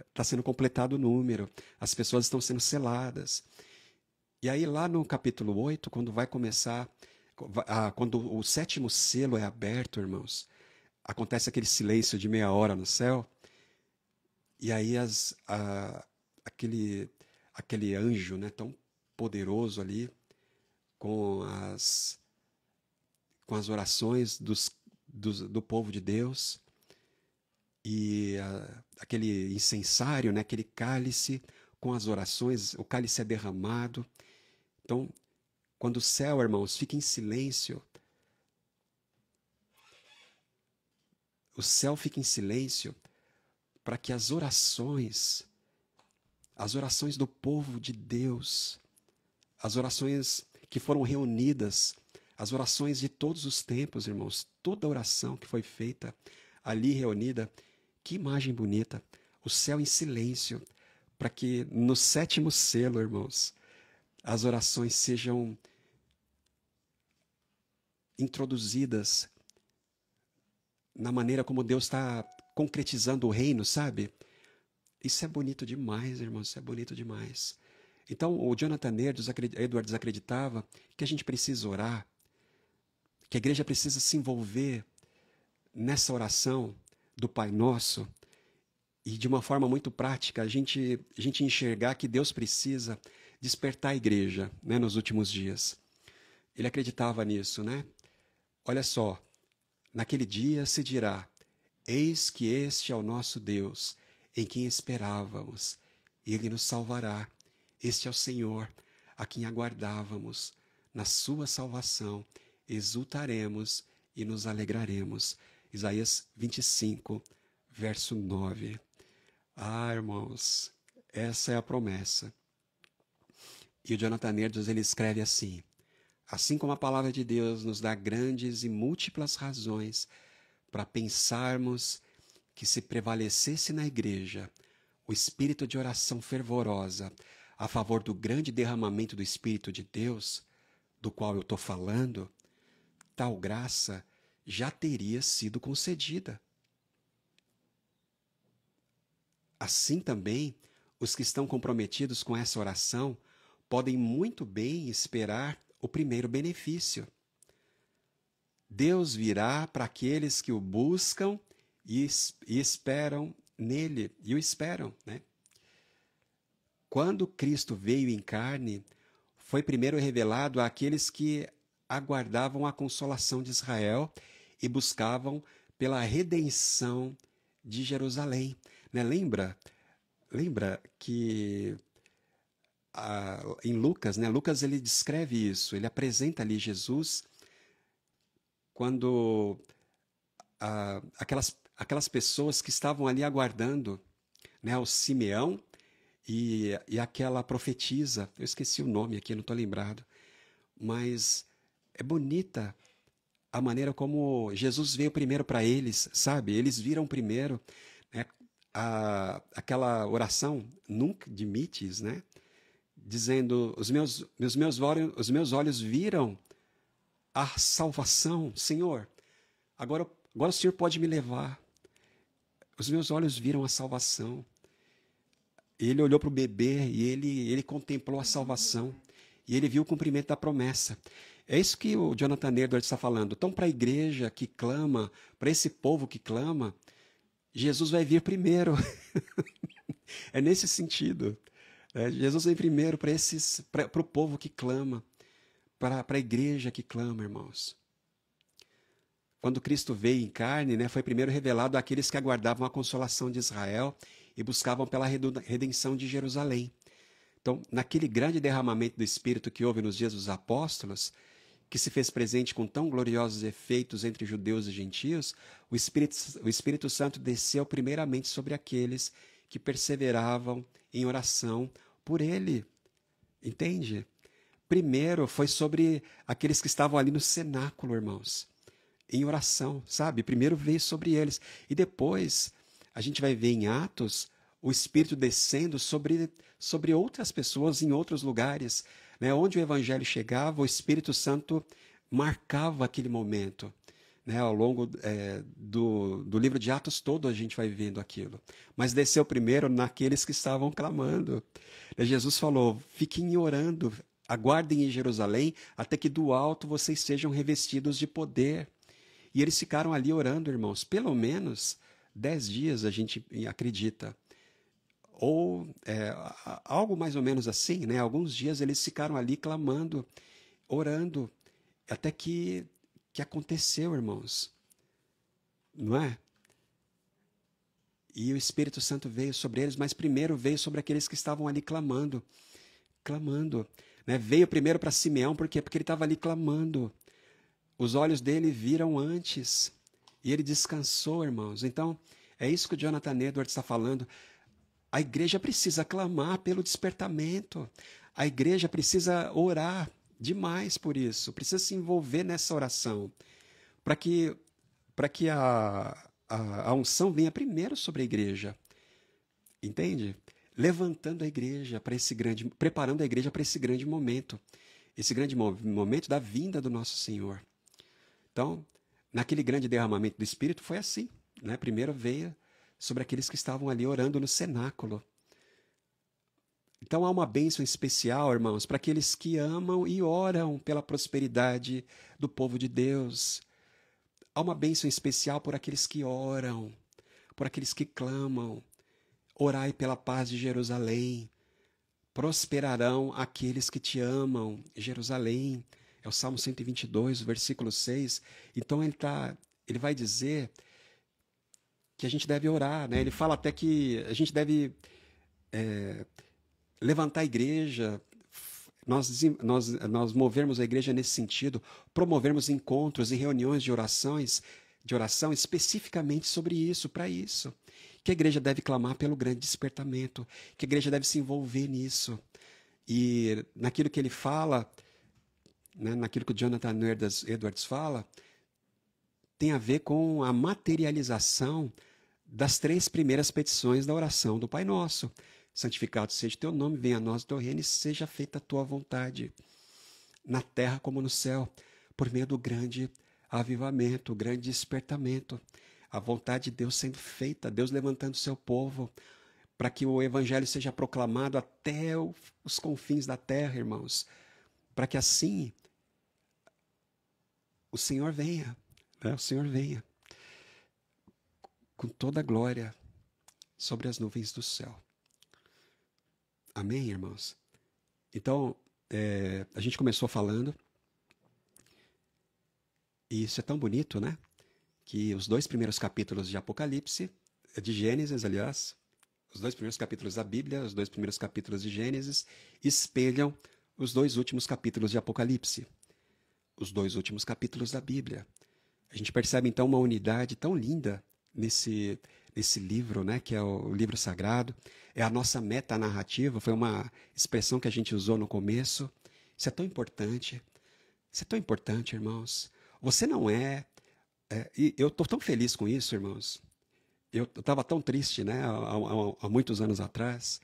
está sendo completado o número, as pessoas estão sendo seladas. E aí lá no capítulo 8, quando vai começar, quando o 7º selo é aberto, irmãos, acontece aquele silêncio de meia hora no céu, e aí aquele anjo, né, tão poderoso ali, com as orações do povo de Deus, e aquele incensário, né, aquele cálice com as orações, o cálice é derramado. Então, quando o céu, irmãos, fica em silêncio, o céu fica em silêncio para que as orações do povo de Deus, as orações que foram reunidas, as orações de todos os tempos, irmãos, toda oração que foi feita ali reunida, que imagem bonita, o céu em silêncio, para que no 7º selo, irmãos, as orações sejam introduzidas na maneira como Deus está concretizando o reino, sabe? Isso é bonito demais, irmãos, isso é bonito demais. Então, o Jonathan Edwards acreditava que a gente precisa orar, que a igreja precisa se envolver nessa oração do Pai Nosso, e de uma forma muito prática, a gente enxergar que Deus precisa despertar a igreja, né, nos últimos dias. Ele acreditava nisso, né? Olha só, naquele dia se dirá: eis que este é o nosso Deus, em quem esperávamos, e ele nos salvará. Este é o Senhor, a quem aguardávamos. Na sua salvação, exultaremos e nos alegraremos. Isaías 25, verso 9. Ah, irmãos, essa é a promessa. E o Jonathan Edwards, ele escreve assim: assim como a palavra de Deus nos dá grandes e múltiplas razões para pensarmos que se prevalecesse na igreja o espírito de oração fervorosa a favor do grande derramamento do Espírito de Deus, do qual eu estou falando, tal graça já teria sido concedida. Assim também, os que estão comprometidos com essa oração podem muito bem esperar o primeiro benefício. Deus virá para aqueles que o buscam e esperam nele, e o esperam, né? Quando Cristo veio em carne, foi primeiro revelado àqueles que aguardavam a consolação de Israel e buscavam pela redenção de Jerusalém. Né? Lembra que em Lucas, né? Lucas ele descreve isso, ele apresenta ali Jesus quando aquelas pessoas que estavam ali aguardando, né? O Simeão e aquela profetisa, eu esqueci o nome aqui, não estou lembrado, mas é bonita a maneira como Jesus veio primeiro para eles, sabe? Eles viram primeiro, né? Aquela oração, nunc dimittis, né? Dizendo, os meus olhos viram a salvação, Senhor, agora o Senhor pode me levar. Os meus olhos viram a salvação. Ele olhou para o bebê e ele contemplou a salvação. E ele viu o cumprimento da promessa. É isso que o Jonathan Edwards está falando. Então, para a igreja que clama, para esse povo que clama, Jesus vai vir primeiro. É nesse sentido. Jesus vem primeiro para o povo que clama, para a igreja que clama, irmãos. Quando Cristo veio em carne, né, foi primeiro revelado àqueles que aguardavam a consolação de Israel e buscavam pela redenção de Jerusalém. Então, naquele grande derramamento do Espírito que houve nos dias dos apóstolos, que se fez presente com tão gloriosos efeitos entre judeus e gentios, o Espírito Santo desceu primeiramente sobre aqueles que perseveravam em oração por ele. Entende? Primeiro foi sobre aqueles que estavam ali no cenáculo, irmãos, em oração, sabe? Primeiro veio sobre eles. E depois, a gente vai ver em Atos, o Espírito descendo sobre outras pessoas em outros lugares. Né? Onde o Evangelho chegava, o Espírito Santo marcava aquele momento. Né? Ao longo do livro de Atos todo a gente vai vendo aquilo. Mas desceu primeiro naqueles que estavam clamando. Jesus falou, fiquem orando, aguardem em Jerusalém, até que do alto vocês sejam revestidos de poder. E eles ficaram ali orando, irmãos, pelo menos 10 dias, a gente acredita. Ou algo mais ou menos assim, né? Alguns dias eles ficaram ali clamando, orando, até que aconteceu, irmãos. Não é? E o Espírito Santo veio sobre eles, mas primeiro veio sobre aqueles que estavam ali clamando. Né? Veio primeiro para Simeão, por quê? Porque ele estava ali clamando. Os olhos dele viram antes. E ele descansou, irmãos. Então, é isso que o Jonathan Edwards está falando. A igreja precisa clamar pelo despertamento. A igreja precisa orar demais por isso. Precisa se envolver nessa oração. Para que a unção venha primeiro sobre a igreja. Entende? Levantando a igreja para esse grande, preparando a igreja para esse grande momento. Esse grande momento da vinda do nosso Senhor. Então, naquele grande derramamento do Espírito foi assim. Né? Primeiro veio sobre aqueles que estavam ali orando no cenáculo. Então há uma bênção especial, irmãos, para aqueles que amam e oram pela prosperidade do povo de Deus. Há uma bênção especial por aqueles que oram, por aqueles que clamam. Orai pela paz de Jerusalém. Prosperarão aqueles que te amam, Jerusalém. É o Salmo 122, o versículo 6. Então ele vai dizer que a gente deve orar, né? Ele fala até que a gente deve levantar a igreja, nós movermos a igreja nesse sentido, promovermos encontros e reuniões de oração especificamente sobre isso, para isso. Que a igreja deve clamar pelo grande despertamento, que a igreja deve se envolver nisso. E naquilo que ele fala, né, naquilo que o Jonathan Edwards fala, tem a ver com a materialização das 3 primeiras petições da oração do Pai Nosso. Santificado seja o teu nome, venha a nós o teu reino e seja feita a tua vontade, na terra como no céu, por meio do grande avivamento, o grande despertamento, a vontade de Deus sendo feita, Deus levantando o seu povo, para que o evangelho seja proclamado até os confins da terra, irmãos, para que assim o Senhor venha, né? O Senhor venha com toda a glória sobre as nuvens do céu. Amém, irmãos? Então, a gente começou falando, e isso é tão bonito, né? Que os 2 primeiros capítulos de Apocalipse, de Gênesis, aliás, os 2 primeiros capítulos da Bíblia, os 2 primeiros capítulos de Gênesis, espelham os 2 últimos capítulos de Apocalipse, os 2 últimos capítulos da Bíblia. A gente percebe, então, uma unidade tão linda nesse livro, né, que é o livro sagrado. É a nossa metanarrativa, foi uma expressão que a gente usou no começo. Isso é tão importante. Isso é tão importante, irmãos. Você não e eu estou tão feliz com isso, irmãos. Eu estava tão triste, né, há muitos anos atrás,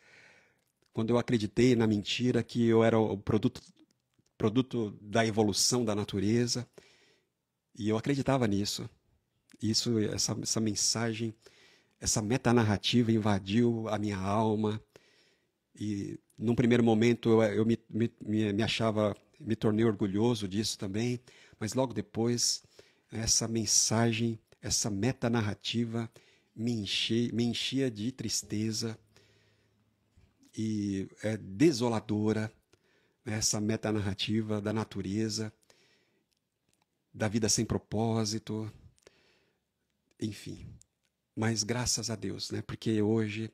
quando eu acreditei na mentira que eu era o produto da evolução da natureza, e eu acreditava nisso. Essa mensagem, essa metanarrativa invadiu a minha alma, e num primeiro momento eu me achava, me tornei orgulhoso disso também, mas logo depois essa mensagem, essa metanarrativa me enchia de tristeza, e é desoladora, né, essa metanarrativa da natureza, da vida sem propósito, enfim. Mas graças a Deus, né, porque hoje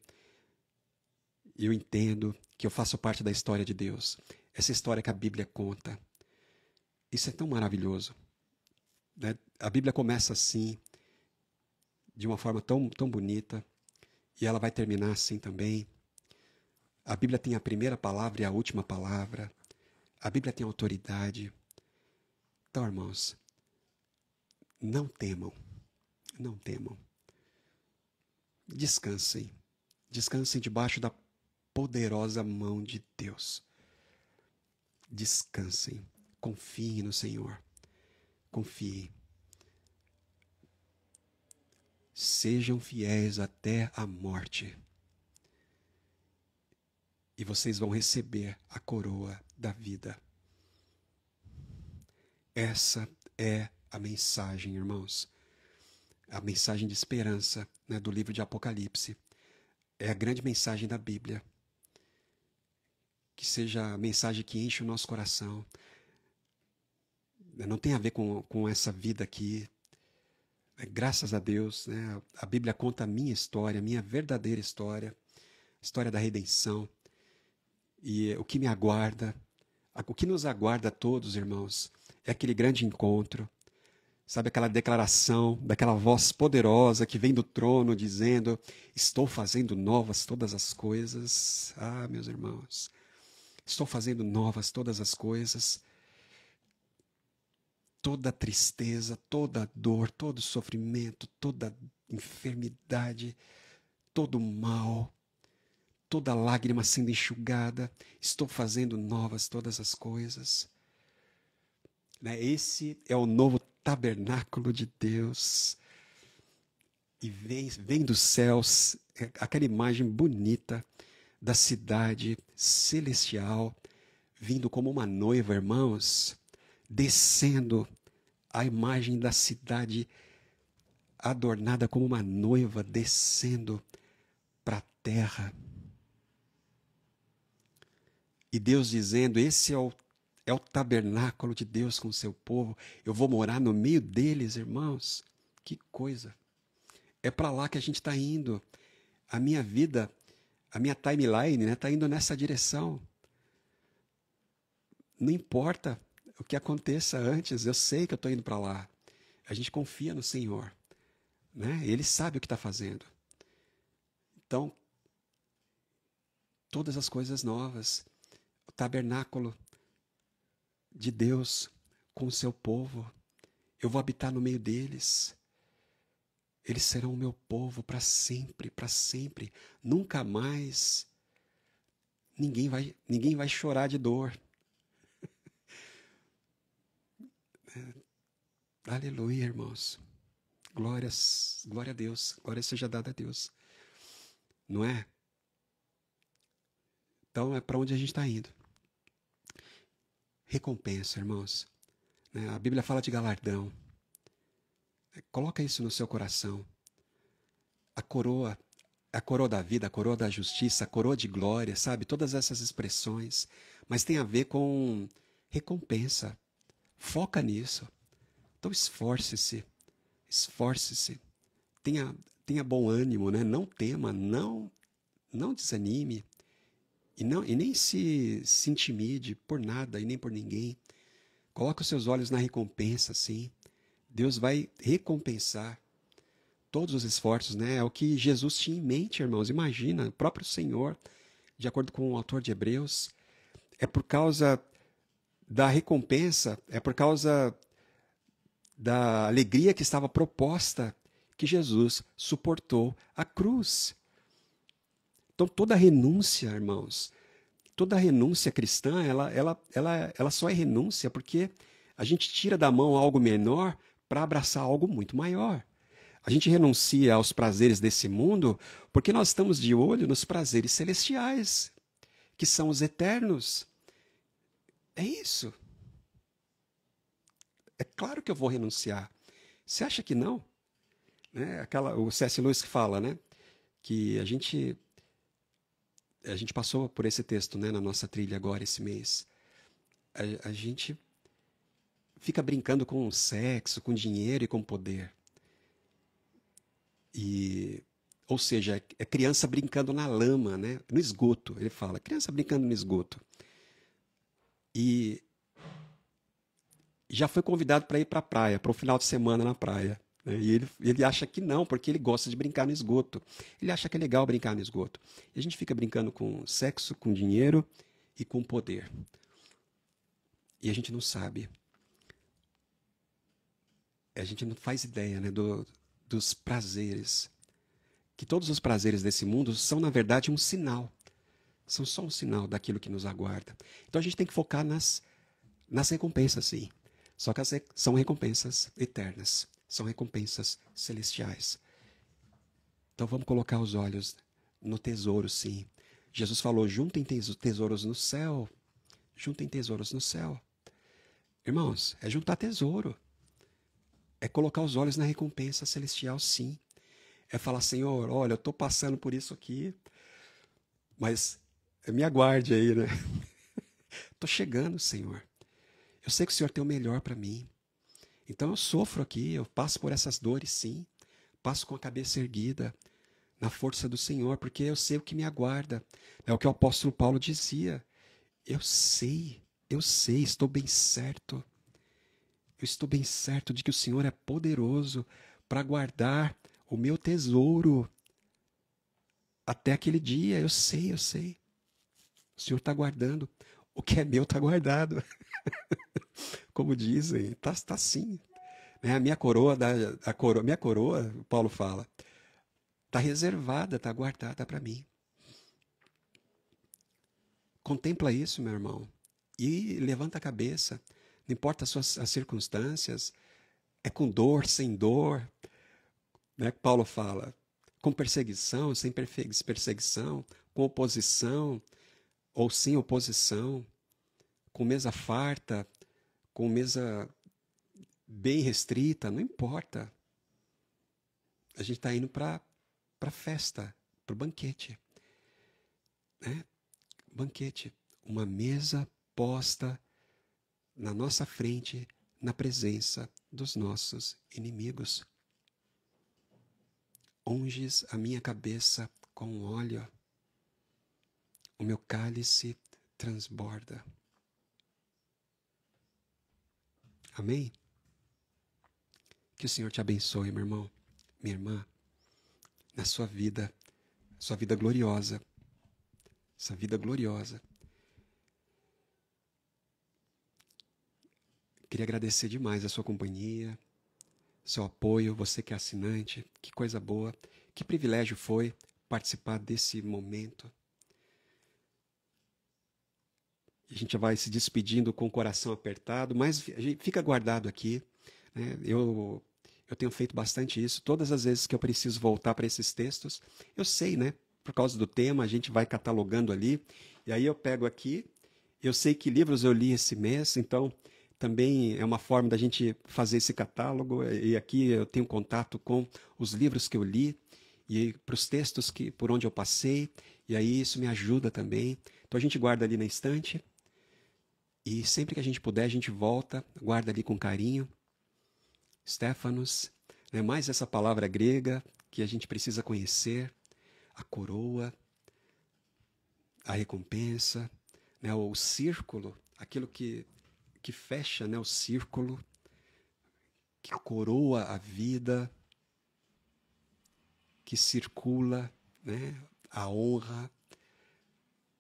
eu entendo que eu faço parte da história de Deus. Essa história que a Bíblia conta. Isso é tão maravilhoso, né? A Bíblia começa assim, de uma forma tão, tão bonita, e ela vai terminar assim também. A Bíblia tem a primeira palavra e a última palavra. A Bíblia tem autoridade. Então, irmãos, não temam. Não temam. Descansem. Descansem debaixo da poderosa mão de Deus. Descansem. Confiem no Senhor. Confiem. Sejam fiéis até a morte. E vocês vão receber a coroa da vida. Essa é a mensagem, irmãos. A mensagem de esperança, né, do livro de Apocalipse. É a grande mensagem da Bíblia. Que seja a mensagem que enche o nosso coração. Não tem a ver com essa vida aqui. Graças a Deus, né, a Bíblia conta a minha história, a minha verdadeira história. A história da redenção. E o que me aguarda, o que nos aguarda a todos, irmãos, é aquele grande encontro. Sabe, aquela declaração daquela voz poderosa que vem do trono dizendo: estou fazendo novas todas as coisas. Ah, meus irmãos, estou fazendo novas todas as coisas. Toda tristeza, toda dor, todo sofrimento, toda enfermidade, todo mal, toda lágrima sendo enxugada, estou fazendo novas todas as coisas. Esse é o novo tabernáculo de Deus. E vem dos céus aquela imagem bonita da cidade celestial, vindo como uma noiva, irmãos, descendo a imagem da cidade adornada como uma noiva, descendo para a terra. E Deus dizendo: esse é o tabernáculo de Deus com o seu povo. Eu vou morar no meio deles, irmãos. Que coisa. É para lá que a gente está indo. A minha vida A minha timeline, né, tá indo nessa direção. Não importa o que aconteça antes, eu sei que eu estou indo para lá. A gente confia no Senhor, né? Ele sabe o que está fazendo. Então, todas as coisas novas, o tabernáculo de Deus com o seu povo, eu vou habitar no meio deles. Eles serão o meu povo para sempre, para sempre. Nunca mais ninguém vai chorar de dor. Aleluia, irmãos. Glória a Deus. Glória seja dada a Deus. Não é? Então é para onde a gente está indo. Recompensa, irmãos. Né? A Bíblia fala de galardão. Coloca isso no seu coração. A coroa da vida, a coroa da justiça, a coroa de glória, sabe? Todas essas expressões. Mas tem a ver com recompensa. Foca nisso. Então esforce-se. Esforce-se. Tenha bom ânimo, né? Não tema, não desanime. E nem se intimide por nada e nem por ninguém. Coloque os seus olhos na recompensa, sim. Deus vai recompensar todos os esforços, né? É o que Jesus tinha em mente, irmãos. Imagina, o próprio Senhor, de acordo com o autor de Hebreus, é por causa da recompensa, é por causa da alegria que estava proposta que Jesus suportou a cruz. Então, toda renúncia, irmãos, toda renúncia cristã, ela só é renúncia porque a gente tira da mão algo menor para abraçar algo muito maior. A gente renuncia aos prazeres desse mundo porque nós estamos de olho nos prazeres celestiais, que são os eternos. É isso. É claro que eu vou renunciar. Você acha que não? Né? O C.S. Lewis que fala, né? Que a gente passou por esse texto, né, na nossa trilha agora esse mês. A gente fica brincando com sexo, com dinheiro e com poder. Ou seja, é criança brincando na lama, né? No esgoto, ele fala. Criança brincando no esgoto. E já foi convidado para ir para a praia, para o final de semana na praia. Né? E ele acha que não, porque ele gosta de brincar no esgoto. Ele acha que é legal brincar no esgoto. E a gente fica brincando com sexo, com dinheiro e com poder. E a gente não sabe. A gente não faz ideia, né, dos prazeres. Que todos os prazeres desse mundo são, na verdade, um sinal. São só um sinal daquilo que nos aguarda. Então a gente tem que focar nas recompensas, sim. Só que são recompensas eternas. São recompensas celestiais. Então vamos colocar os olhos no tesouro, sim. Jesus falou: juntem tesouros no céu. Juntem tesouros no céu. Irmãos, é juntar tesouro. É colocar os olhos na recompensa celestial, sim. É falar: Senhor, olha, eu estou passando por isso aqui, mas me aguarde aí, né? Estou chegando, Senhor. Eu sei que o Senhor tem o melhor para mim. Então eu sofro aqui, eu passo por essas dores, sim. Passo com a cabeça erguida, na força do Senhor, porque eu sei o que me aguarda. É o que o apóstolo Paulo dizia. Eu sei, estou bem certo. Eu estou bem certo de que o Senhor é poderoso para guardar o meu tesouro até aquele dia. Eu sei. O Senhor está guardando. O que é meu está guardado. Como dizem, tá sim. Né? A minha coroa, Paulo fala, está reservada, está guardada para mim. Contempla isso, meu irmão, e levanta a cabeça. Não importa as circunstâncias, é com dor, sem dor, né? Paulo fala, com perseguição, sem perseguição, com oposição ou sem oposição, com mesa farta, com mesa bem restrita, não importa. A gente está indo para a festa, para o banquete. Né? Banquete, uma mesa posta na nossa frente, na presença dos nossos inimigos. Unges a minha cabeça com óleo. o meu cálice transborda. Amém? Que o Senhor te abençoe, meu irmão, minha irmã, na sua vida gloriosa, essa vida gloriosa. Queria agradecer demais a sua companhia, seu apoio, você que é assinante, que coisa boa, que privilégio foi participar desse momento. A gente vai se despedindo com o coração apertado, mas fica guardado aqui, né? Eu tenho feito bastante isso. Todas as vezes que eu preciso voltar para esses textos, eu sei, né? Por causa do tema, a gente vai catalogando ali, e aí eu pego aqui, eu sei que livros eu li esse mês, então também é uma forma da gente fazer esse catálogo, e aqui eu tenho contato com os livros que eu li, e para os textos por onde eu passei, e aí isso me ajuda também. Então a gente guarda ali na estante, e sempre que a gente puder, a gente volta, guarda ali com carinho. Stefanos, né? Mais essa palavra grega que a gente precisa conhecer, a coroa, a recompensa, né? O círculo, aquilo que fecha, né? O círculo, que coroa a vida, que circula, né? A honra,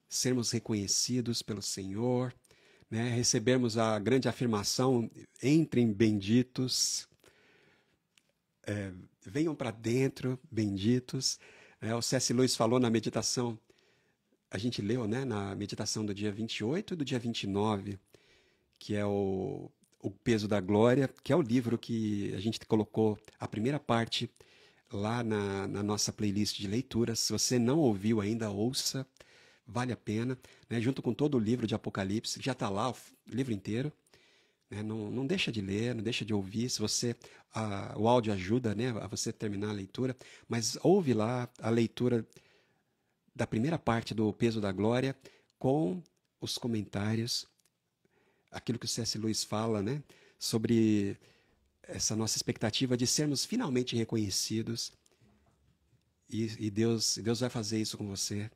sermos reconhecidos pelo Senhor, né? Recebermos a grande afirmação: entrem benditos, venham para dentro, benditos. O C.S. Lewis falou na meditação, a gente leu, né, na meditação do dia 28 e do dia 29, que é o Peso da Glória, que é o livro que a gente colocou a primeira parte lá na nossa playlist de leituras. Se você não ouviu ainda, ouça, vale a pena, né, junto com todo o livro de Apocalipse, já está lá o livro inteiro. Não deixa de ler, não deixa de ouvir. Se você o áudio ajuda, né, a você terminar a leitura, mas ouve lá a leitura da primeira parte do Peso da Glória com os comentários, aquilo que o C.S. Lewis fala, né, sobre essa nossa expectativa de sermos finalmente reconhecidos, e Deus vai fazer isso com você,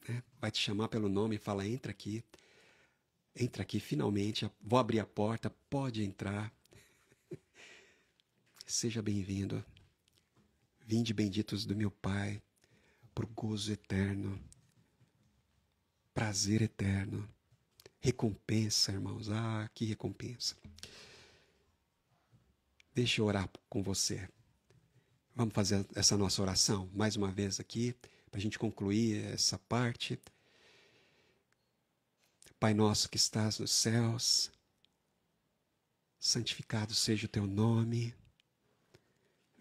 né? Vai te chamar pelo nome e fala: entra aqui finalmente, vou abrir a porta, pode entrar. Seja bem-vindo. Vinde benditos do meu Pai, por gozo eterno, prazer eterno, recompensa, irmãos. Ah, que recompensa. Deixa eu orar com você. Vamos fazer essa nossa oração mais uma vez aqui, para a gente concluir essa parte. Pai nosso que estás nos céus, santificado seja o teu nome.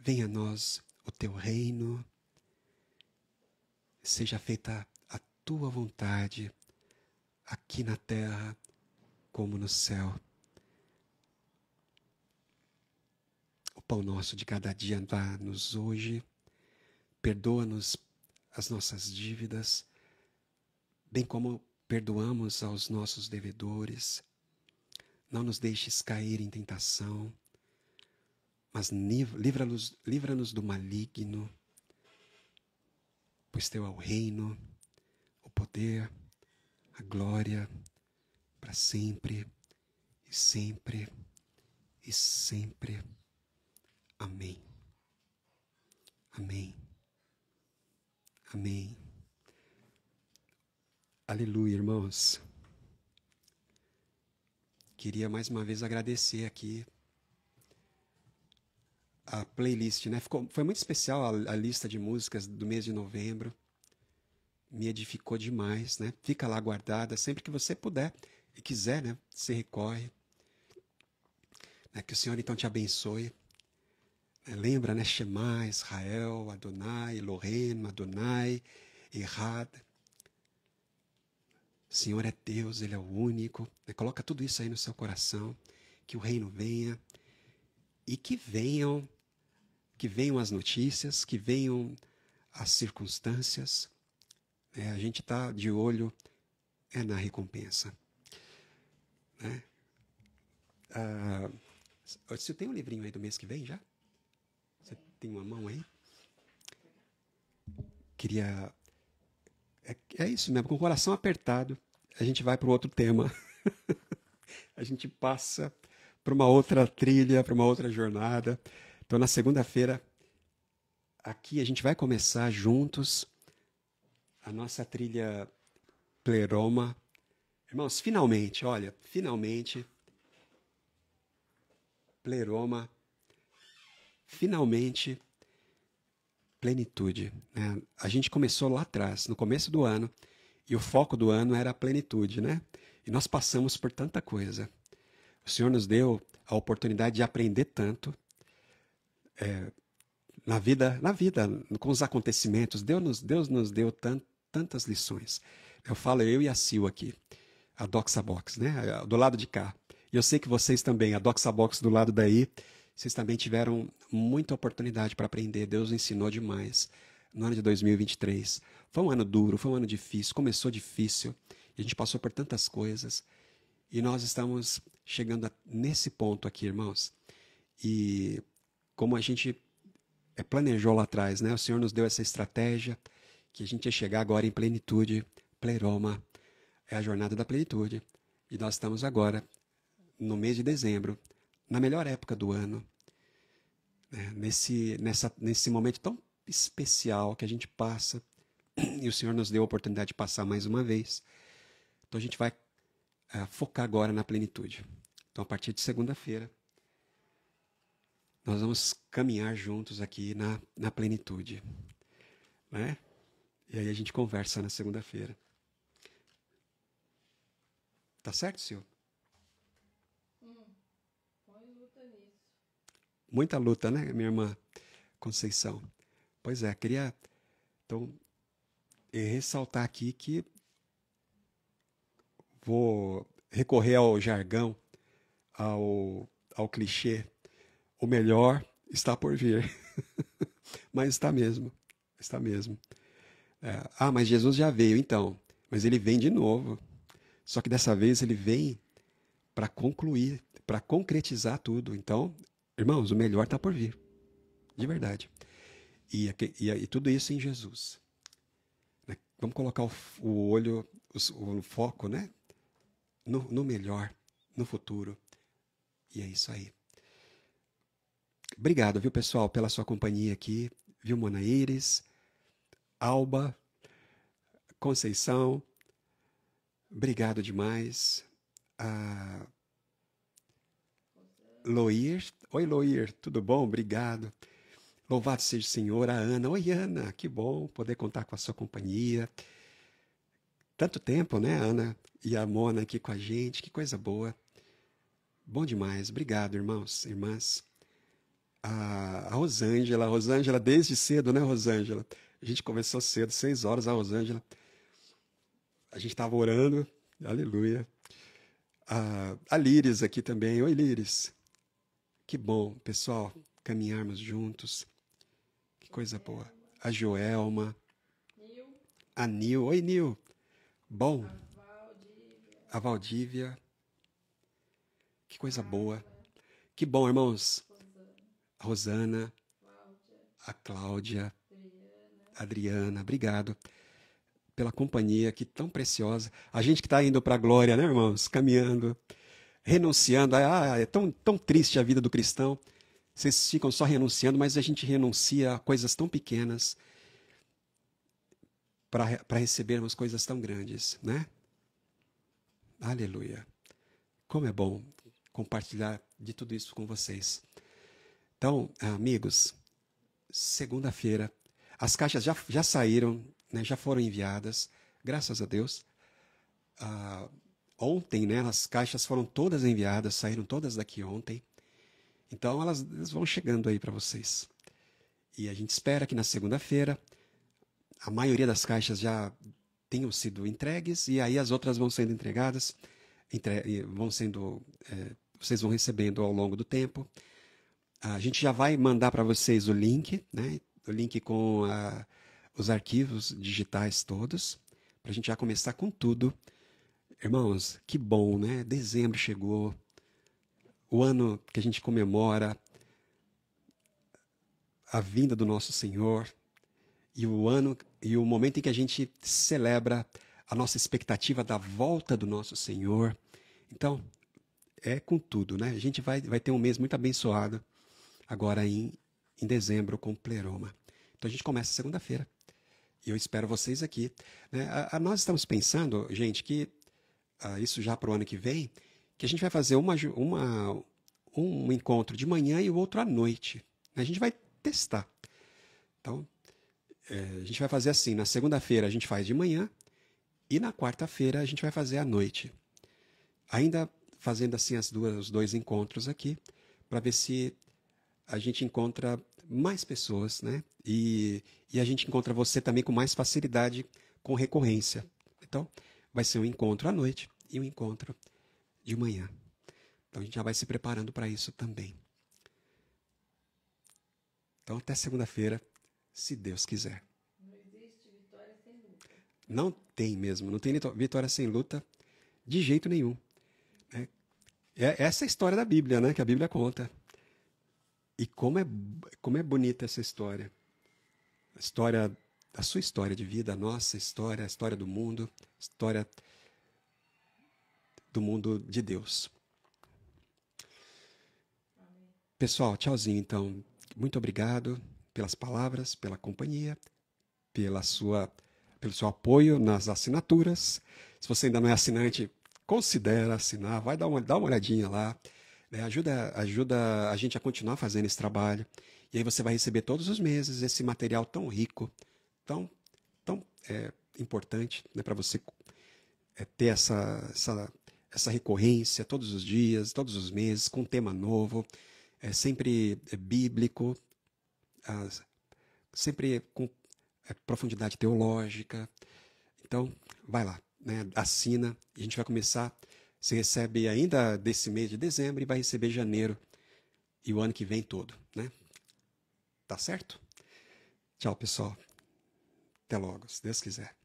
Venha a nós o teu reino. Seja feita a tua vontade, aqui na terra como no céu. O pão nosso de cada dia dá-nos hoje. Perdoa-nos as nossas dívidas, bem como perdoamos aos nossos devedores. Não nos deixes cair em tentação, mas livra-nos do maligno, pois teu é o reino, o poder, a glória, para sempre e sempre e sempre. Amém. Amém. Amém. Aleluia, irmãos. Queria mais uma vez agradecer aqui a playlist, né? Foi muito especial a lista de músicas do mês de novembro. Me edificou demais, né? Fica lá guardada, sempre que você puder e quiser, né? Você recorre. Que o Senhor então te abençoe. Lembra, né? Shema, Israel, Adonai, Elohim, Adonai, Errad. O Senhor é Deus, Ele é o único. Coloca tudo isso aí no seu coração. Que o reino venha. E que venham as notícias, que venham as circunstâncias. A gente está de olho na recompensa. Né? Você tem um livrinho aí do mês que vem já? Você tem uma mão aí? Queria É isso mesmo, com o coração apertado, a gente vai para o outro tema. A gente passa para uma outra trilha, para uma outra jornada. Então, na segunda-feira, aqui a gente vai começar juntos a nossa trilha Pleroma. Irmãos, finalmente, olha, finalmente, Pleroma, finalmente, plenitude, né? A gente começou lá atrás, no começo do ano, e o foco do ano era a plenitude, né? E nós passamos por tanta coisa. O Senhor nos deu a oportunidade de aprender tanto na vida, com os acontecimentos. Deus nos deu tantas lições. Eu falo eu e a Sil aqui, a Doxabox, né? Do lado de cá. E eu sei que vocês também, a Doxabox do lado daí, vocês também tiveram muita oportunidade para aprender. Deus ensinou demais no ano de 2023. Foi um ano duro, foi um ano difícil, começou difícil. E a gente passou por tantas coisas. E nós estamos chegando nesse ponto aqui, irmãos. E como a gente planejou lá atrás, né? O Senhor nos deu essa estratégia que a gente ia chegar agora em plenitude. Pleroma é a jornada da plenitude. E nós estamos agora, no mês de dezembro, na melhor época do ano, né? Nesse momento tão especial que a gente passa, e o Senhor nos deu a oportunidade de passar mais uma vez. Então a gente vai focar agora na plenitude. Então, a partir de segunda-feira, nós vamos caminhar juntos aqui na plenitude, né? E aí a gente conversa na segunda-feira. Tá certo, Sil? Põe luta nisso. Muita luta, né, minha irmã Conceição? Pois é, queria então ressaltar aqui que vou recorrer ao jargão, ao clichê. O melhor está por vir. Mas está mesmo. Está mesmo. Mas Jesus já veio, então. Mas ele vem de novo. Só que dessa vez ele vem para concluir, para concretizar tudo. Então, irmãos, o melhor está por vir. De verdade. E tudo isso em Jesus. Né? Vamos colocar o olho, o foco, né? No melhor, no futuro. E é isso aí. Obrigado, viu, pessoal, pela sua companhia aqui. Viu, Monaíris, Alba, Conceição. Obrigado demais. Ah, Loir. Oi, Loir, tudo bom? Obrigado. Louvado seja o Senhor. A Ana. Oi, Ana, que bom poder contar com a sua companhia. Tanto tempo, né, Ana? E a Mona aqui com a gente. Que coisa boa. Bom demais. Obrigado, irmãos, irmãs. A Rosângela, desde cedo, né, Rosângela? A gente começou cedo, 6 horas, a Rosângela. A gente estava orando, aleluia. A Líris aqui também. Oi, Líris. Que bom, pessoal, caminharmos juntos. Que coisa boa. A Joelma. Nil. A Nil. Oi, Nil. Bom. A Valdívia. A Valdívia. Que coisa boa. Carla. Que bom, irmãos. Rosana. A Rosana. Cláudia. A Cláudia. Adriana. A Adriana. Obrigado pela companhia aqui tão preciosa. A gente que está indo para a glória, né, irmãos? Caminhando, renunciando. É tão triste a vida do cristão. Vocês ficam só renunciando, mas a gente renuncia a coisas tão pequenas para recebermos coisas tão grandes, né? Aleluia. Como é bom compartilhar de tudo isso com vocês. Então, amigos, segunda-feira, as caixas já saíram, né, já foram enviadas, graças a Deus. Ontem, né, as caixas foram todas enviadas, saíram todas daqui ontem. Então, elas vão chegando aí para vocês. E a gente espera que na segunda-feira a maioria das caixas já tenham sido entregues e aí as outras vão sendo entregadas, vocês vão recebendo ao longo do tempo. A gente já vai mandar para vocês o link, né? O link com os arquivos digitais todos, para a gente já começar com tudo. Irmãos, que bom, né? Dezembro chegou, o ano que a gente comemora a vinda do nosso Senhor. e o ano e o momento em que a gente celebra a nossa expectativa da volta do nosso Senhor. Então, é com tudo, né? A gente vai ter um mês muito abençoado agora em dezembro com Pleroma. Então a gente começa segunda-feira. E eu espero vocês aqui, né? Nós estamos pensando, gente, que isso já para o ano que vem, que a gente vai fazer um encontro de manhã e o outro à noite. A gente vai testar. Então, a gente vai fazer assim, na segunda-feira a gente faz de manhã e na quarta-feira a gente vai fazer à noite. Ainda fazendo assim os dois encontros aqui, para ver se a gente encontra mais pessoas, né? E a gente encontra você também com mais facilidade, com recorrência. Então, vai ser um encontro à noite e um encontro de manhã. Então, a gente já vai se preparando para isso também. Então, até segunda-feira, se Deus quiser. Não existe vitória sem luta. Não tem mesmo, não tem vitória sem luta de jeito nenhum. É essa a história da Bíblia, né? Que a Bíblia conta. E como é bonita essa história. A sua história de vida, a nossa história, a história do mundo, a história do mundo de Deus. Pessoal, tchauzinho então. Muito obrigado pelas palavras, pela companhia, pelo seu apoio nas assinaturas. Se você ainda não é assinante, considere assinar, vai dar uma olhadinha lá. Né? Ajuda a gente a continuar fazendo esse trabalho. E aí você vai receber todos os meses esse material tão rico, tão importante, né, para você ter essa recorrência todos os dias, todos os meses, com um tema novo, sempre bíblico, sempre com profundidade teológica. Então, vai lá, né, assina, e a gente vai começar. Você recebe ainda desse mês de dezembro e vai receber janeiro e o ano que vem todo, né? Tá certo? Tchau, pessoal. Até logo, se Deus quiser.